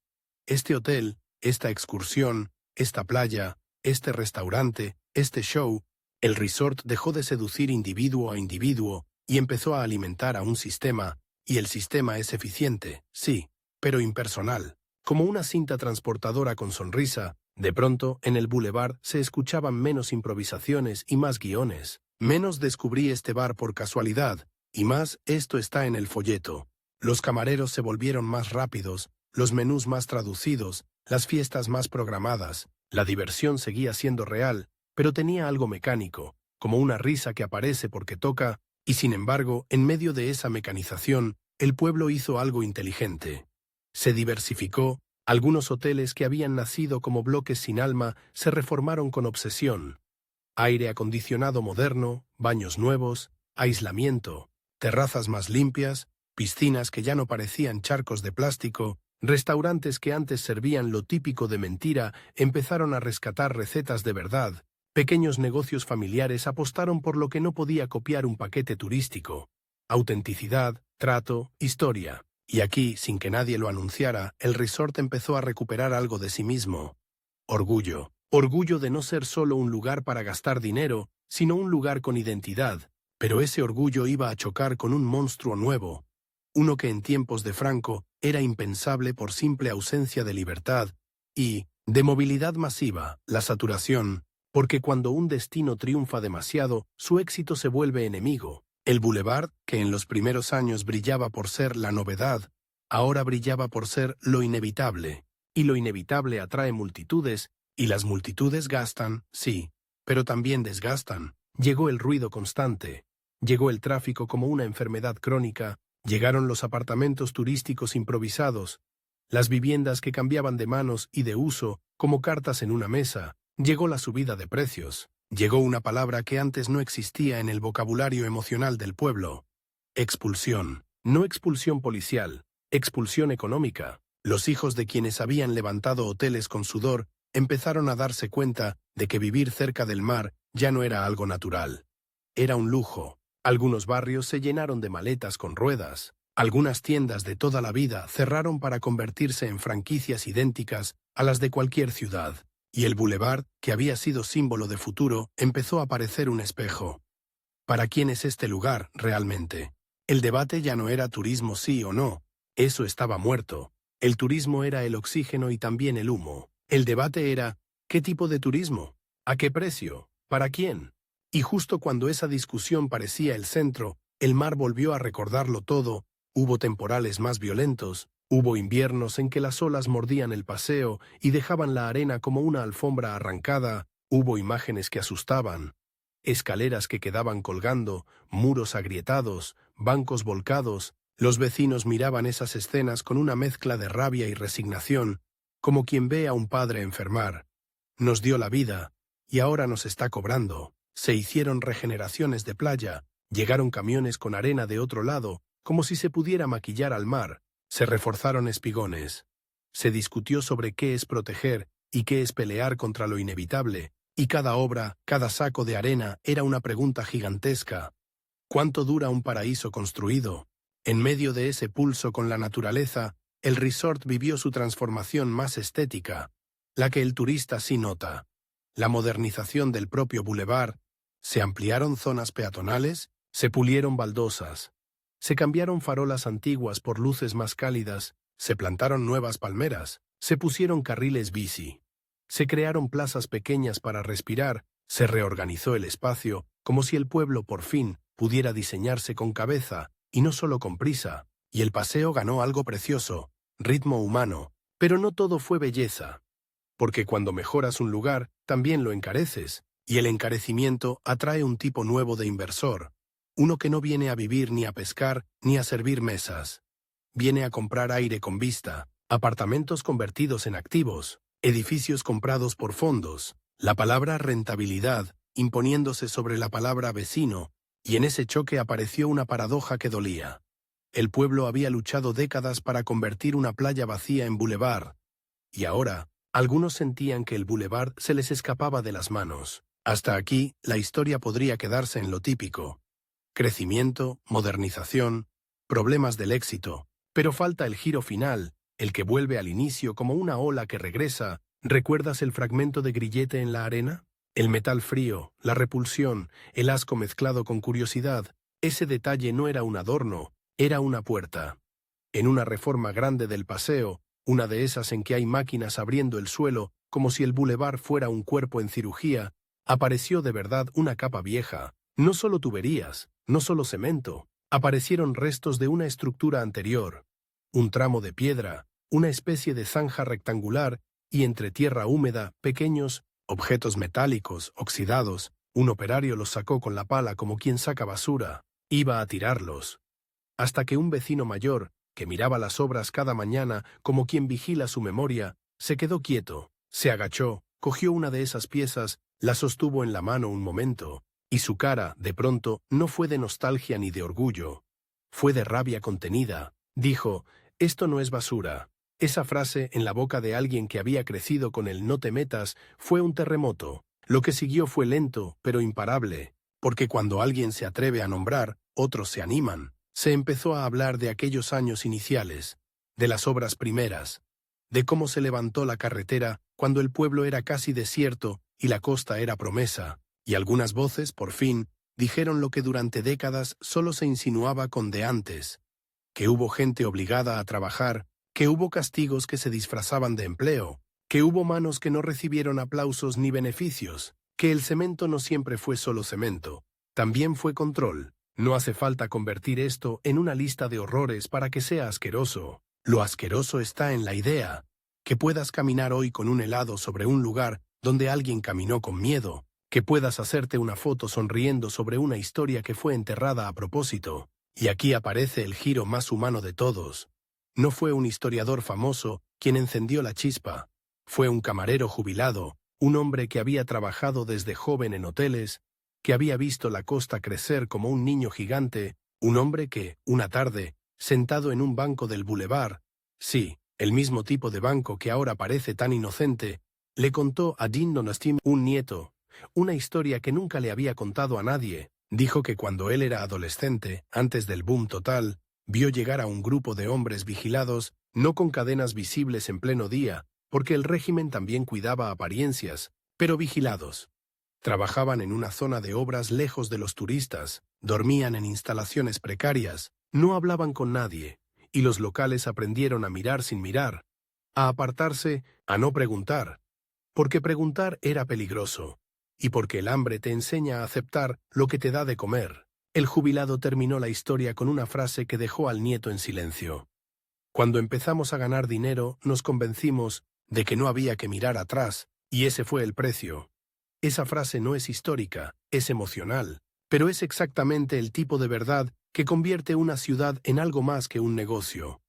Este hotel, esta excursión, esta playa, este restaurante, este show, el resort dejó de seducir individuo a individuo y empezó a alimentar a un sistema, y el sistema es eficiente, sí, pero impersonal. Como una cinta transportadora con sonrisa, de pronto, en el boulevard se escuchaban menos improvisaciones y más guiones. Menos descubrí este bar por casualidad, y más esto está en el folleto. Los camareros se volvieron más rápidos, los menús más traducidos, las fiestas más programadas. La diversión seguía siendo real, pero tenía algo mecánico, como una risa que aparece porque toca, y sin embargo, en medio de esa mecanización, el pueblo hizo algo inteligente. Se diversificó, algunos hoteles que habían nacido como bloques sin alma se reformaron con obsesión. Aire acondicionado moderno, baños nuevos, aislamiento, terrazas más limpias, piscinas que ya no parecían charcos de plástico, restaurantes que antes servían lo típico de mentira empezaron a rescatar recetas de verdad, pequeños negocios familiares apostaron por lo que no podía copiar un paquete turístico. Autenticidad, trato, historia. Y aquí, sin que nadie lo anunciara, el resort empezó a recuperar algo de sí mismo. Orgullo. Orgullo de no ser solo un lugar para gastar dinero, sino un lugar con identidad. Pero ese orgullo iba a chocar con un monstruo nuevo. Uno que en tiempos de Franco era impensable por simple ausencia de libertad y de movilidad masiva, la saturación, porque cuando un destino triunfa demasiado, su éxito se vuelve enemigo. El boulevard, que en los primeros años brillaba por ser la novedad, ahora brillaba por ser lo inevitable. Y lo inevitable atrae multitudes, y las multitudes gastan, sí, pero también desgastan. Llegó el ruido constante, llegó el tráfico como una enfermedad crónica, llegaron los apartamentos turísticos improvisados, las viviendas que cambiaban de manos y de uso como cartas en una mesa, llegó la subida de precios. Llegó una palabra que antes no existía en el vocabulario emocional del pueblo. Expulsión. No expulsión policial, expulsión económica. Los hijos de quienes habían levantado hoteles con sudor empezaron a darse cuenta de que vivir cerca del mar ya no era algo natural. Era un lujo. Algunos barrios se llenaron de maletas con ruedas. Algunas tiendas de toda la vida cerraron para convertirse en franquicias idénticas a las de cualquier ciudad. Y el boulevard, que había sido símbolo de futuro, empezó a parecer un espejo. ¿Para quién es este lugar, realmente? El debate ya no era turismo sí o no. Eso estaba muerto. El turismo era el oxígeno y también el humo. El debate era, ¿qué tipo de turismo? ¿A qué precio? ¿Para quién? Y justo cuando esa discusión parecía el centro, el mar volvió a recordarlo todo. Hubo temporales más violentos, hubo inviernos en que las olas mordían el paseo y dejaban la arena como una alfombra arrancada, hubo imágenes que asustaban, escaleras que quedaban colgando, muros agrietados, bancos volcados. Los vecinos miraban esas escenas con una mezcla de rabia y resignación, como quien ve a un padre enfermar. Nos dio la vida, y ahora nos está cobrando. Se hicieron regeneraciones de playa, llegaron camiones con arena de otro lado, como si se pudiera maquillar al mar, se reforzaron espigones. Se discutió sobre qué es proteger y qué es pelear contra lo inevitable, y cada obra, cada saco de arena era una pregunta gigantesca. ¿Cuánto dura un paraíso construido? En medio de ese pulso con la naturaleza, el resort vivió su transformación más estética, la que el turista sí nota. La modernización del propio bulevar, se ampliaron zonas peatonales, se pulieron baldosas, se cambiaron farolas antiguas por luces más cálidas, se plantaron nuevas palmeras, se pusieron carriles bici, se crearon plazas pequeñas para respirar, se reorganizó el espacio, como si el pueblo por fin pudiera diseñarse con cabeza, y no solo con prisa, y el paseo ganó algo precioso, ritmo humano, pero no todo fue belleza. Porque cuando mejoras un lugar, también lo encareces, y el encarecimiento atrae un tipo nuevo de inversor, uno que no viene a vivir ni a pescar ni a servir mesas. Viene a comprar aire con vista, apartamentos convertidos en activos, edificios comprados por fondos, la palabra rentabilidad imponiéndose sobre la palabra vecino, y en ese choque apareció una paradoja que dolía. El pueblo había luchado décadas para convertir una playa vacía en bulevar, y ahora, algunos sentían que el bulevar se les escapaba de las manos. Hasta aquí, la historia podría quedarse en lo típico. Crecimiento, modernización, problemas del éxito, pero falta el giro final, el que vuelve al inicio como una ola que regresa. ¿Recuerdas el fragmento de grillete en la arena? El metal frío, la repulsión, el asco mezclado con curiosidad. Ese detalle no era un adorno, era una puerta. En una reforma grande del paseo, una de esas en que hay máquinas abriendo el suelo, como si el bulevar fuera un cuerpo en cirugía, apareció de verdad una capa vieja. No solo tuberías, no solo cemento, aparecieron restos de una estructura anterior. Un tramo de piedra, una especie de zanja rectangular, y entre tierra húmeda, pequeños objetos metálicos, oxidados. Un operario los sacó con la pala como quien saca basura. Iba a tirarlos. Hasta que un vecino mayor, que miraba las obras cada mañana como quien vigila su memoria, se quedó quieto, se agachó, cogió una de esas piezas, la sostuvo en la mano un momento, y su cara, de pronto, no fue de nostalgia ni de orgullo. Fue de rabia contenida. Dijo, «Esto no es basura». Esa frase, en la boca de alguien que había crecido con el «no te metas», fue un terremoto. Lo que siguió fue lento, pero imparable, porque cuando alguien se atreve a nombrar, otros se animan. Se empezó a hablar de aquellos años iniciales, de las obras primeras, de cómo se levantó la carretera cuando el pueblo era casi desierto y la costa era promesa, y algunas voces, por fin, dijeron lo que durante décadas solo se insinuaba con de antes, que hubo gente obligada a trabajar, que hubo castigos que se disfrazaban de empleo, que hubo manos que no recibieron aplausos ni beneficios, que el cemento no siempre fue solo cemento, también fue control. No hace falta convertir esto en una lista de horrores para que sea asqueroso. Lo asqueroso está en la idea, que puedas caminar hoy con un helado sobre un lugar donde alguien caminó con miedo, que puedas hacerte una foto sonriendo sobre una historia que fue enterrada a propósito. Y aquí aparece el giro más humano de todos. No fue un historiador famoso quien encendió la chispa. Fue un camarero jubilado, un hombre que había trabajado desde joven en hoteles, que había visto la costa crecer como un niño gigante, un hombre que, una tarde, sentado en un banco del bulevar, sí, el mismo tipo de banco que ahora parece tan inocente, le contó a Jean Donastim, un nieto, una historia que nunca le había contado a nadie. Dijo que cuando él era adolescente, antes del boom total, vio llegar a un grupo de hombres vigilados, no con cadenas visibles en pleno día, porque el régimen también cuidaba apariencias, pero vigilados. Trabajaban en una zona de obras lejos de los turistas, dormían en instalaciones precarias, no hablaban con nadie, y los locales aprendieron a mirar sin mirar, a apartarse, a no preguntar, porque preguntar era peligroso, y porque el hambre te enseña a aceptar lo que te da de comer. El jubilado terminó la historia con una frase que dejó al nieto en silencio. Cuando empezamos a ganar dinero, nos convencimos de que no había que mirar atrás, y ese fue el precio. Esa frase no es histórica, es emocional, pero es exactamente el tipo de verdad que convierte una ciudad en algo más que un negocio,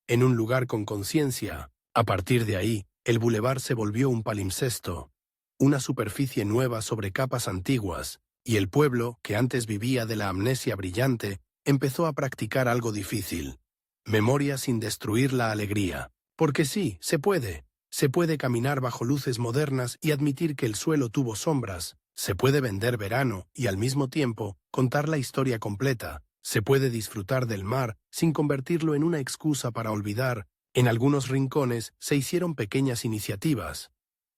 en un lugar con conciencia. A partir de ahí, el bulevar se volvió un palimpsesto, una superficie nueva sobre capas antiguas, y el pueblo, que antes vivía de la amnesia brillante, empezó a practicar algo difícil: memoria sin destruir la alegría. Porque sí, se puede caminar bajo luces modernas y admitir que el suelo tuvo sombras, se puede vender verano y al mismo tiempo contar la historia completa, se puede disfrutar del mar sin convertirlo en una excusa para olvidar. En algunos rincones se hicieron pequeñas iniciativas,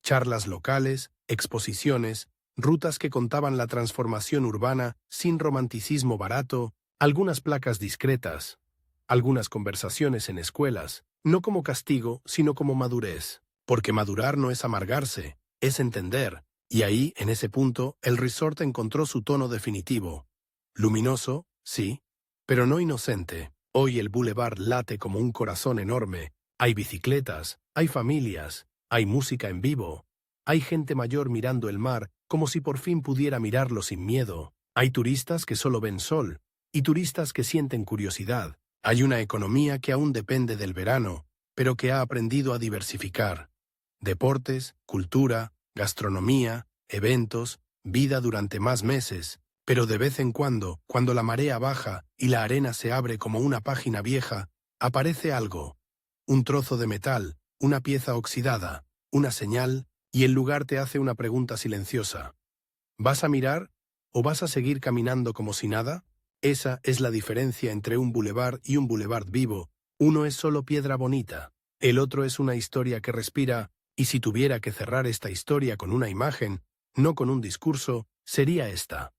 charlas locales, exposiciones, rutas que contaban la transformación urbana sin romanticismo barato, algunas placas discretas, algunas conversaciones en escuelas, no como castigo, sino como madurez. Porque madurar no es amargarse, es entender, y ahí, en ese punto, el resort encontró su tono definitivo. Luminoso, sí, pero no inocente. Hoy el boulevard late como un corazón enorme. Hay bicicletas, hay familias, hay música en vivo, hay gente mayor mirando el mar como si por fin pudiera mirarlo sin miedo. Hay turistas que solo ven sol, y turistas que sienten curiosidad. Hay una economía que aún depende del verano, pero que ha aprendido a diversificar. Deportes, cultura, gastronomía, eventos, vida durante más meses, pero de vez en cuando la marea baja y la arena se abre como una página vieja, aparece algo, un trozo de metal, una pieza oxidada, una señal, y el lugar te hace una pregunta silenciosa. ¿Vas a mirar o vas a seguir caminando como si nada? Esa es la diferencia entre un bulevar y un bulevar vivo. Uno es solo piedra bonita, el otro es una historia que respira. Y si tuviera que cerrar esta historia con una imagen, no con un discurso, sería esta.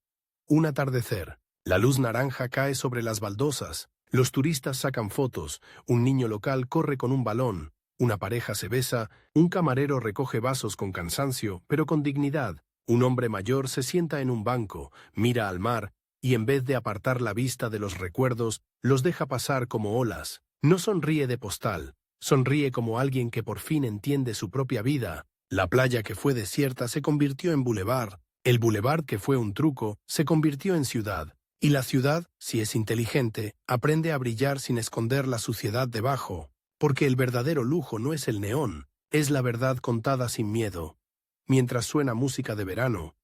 Un atardecer. La luz naranja cae sobre las baldosas, los turistas sacan fotos, un niño local corre con un balón, una pareja se besa, un camarero recoge vasos con cansancio, pero con dignidad, un hombre mayor se sienta en un banco, mira al mar, y en vez de apartar la vista de los recuerdos, los deja pasar como olas. No sonríe de postal. Sonríe como alguien que por fin entiende su propia vida. La playa que fue desierta se convirtió en bulevar. El bulevar que fue un truco se convirtió en ciudad. Y la ciudad, si es inteligente, aprende a brillar sin esconder la suciedad debajo. Porque el verdadero lujo no es el neón, es la verdad contada sin miedo. Mientras suena música de verano,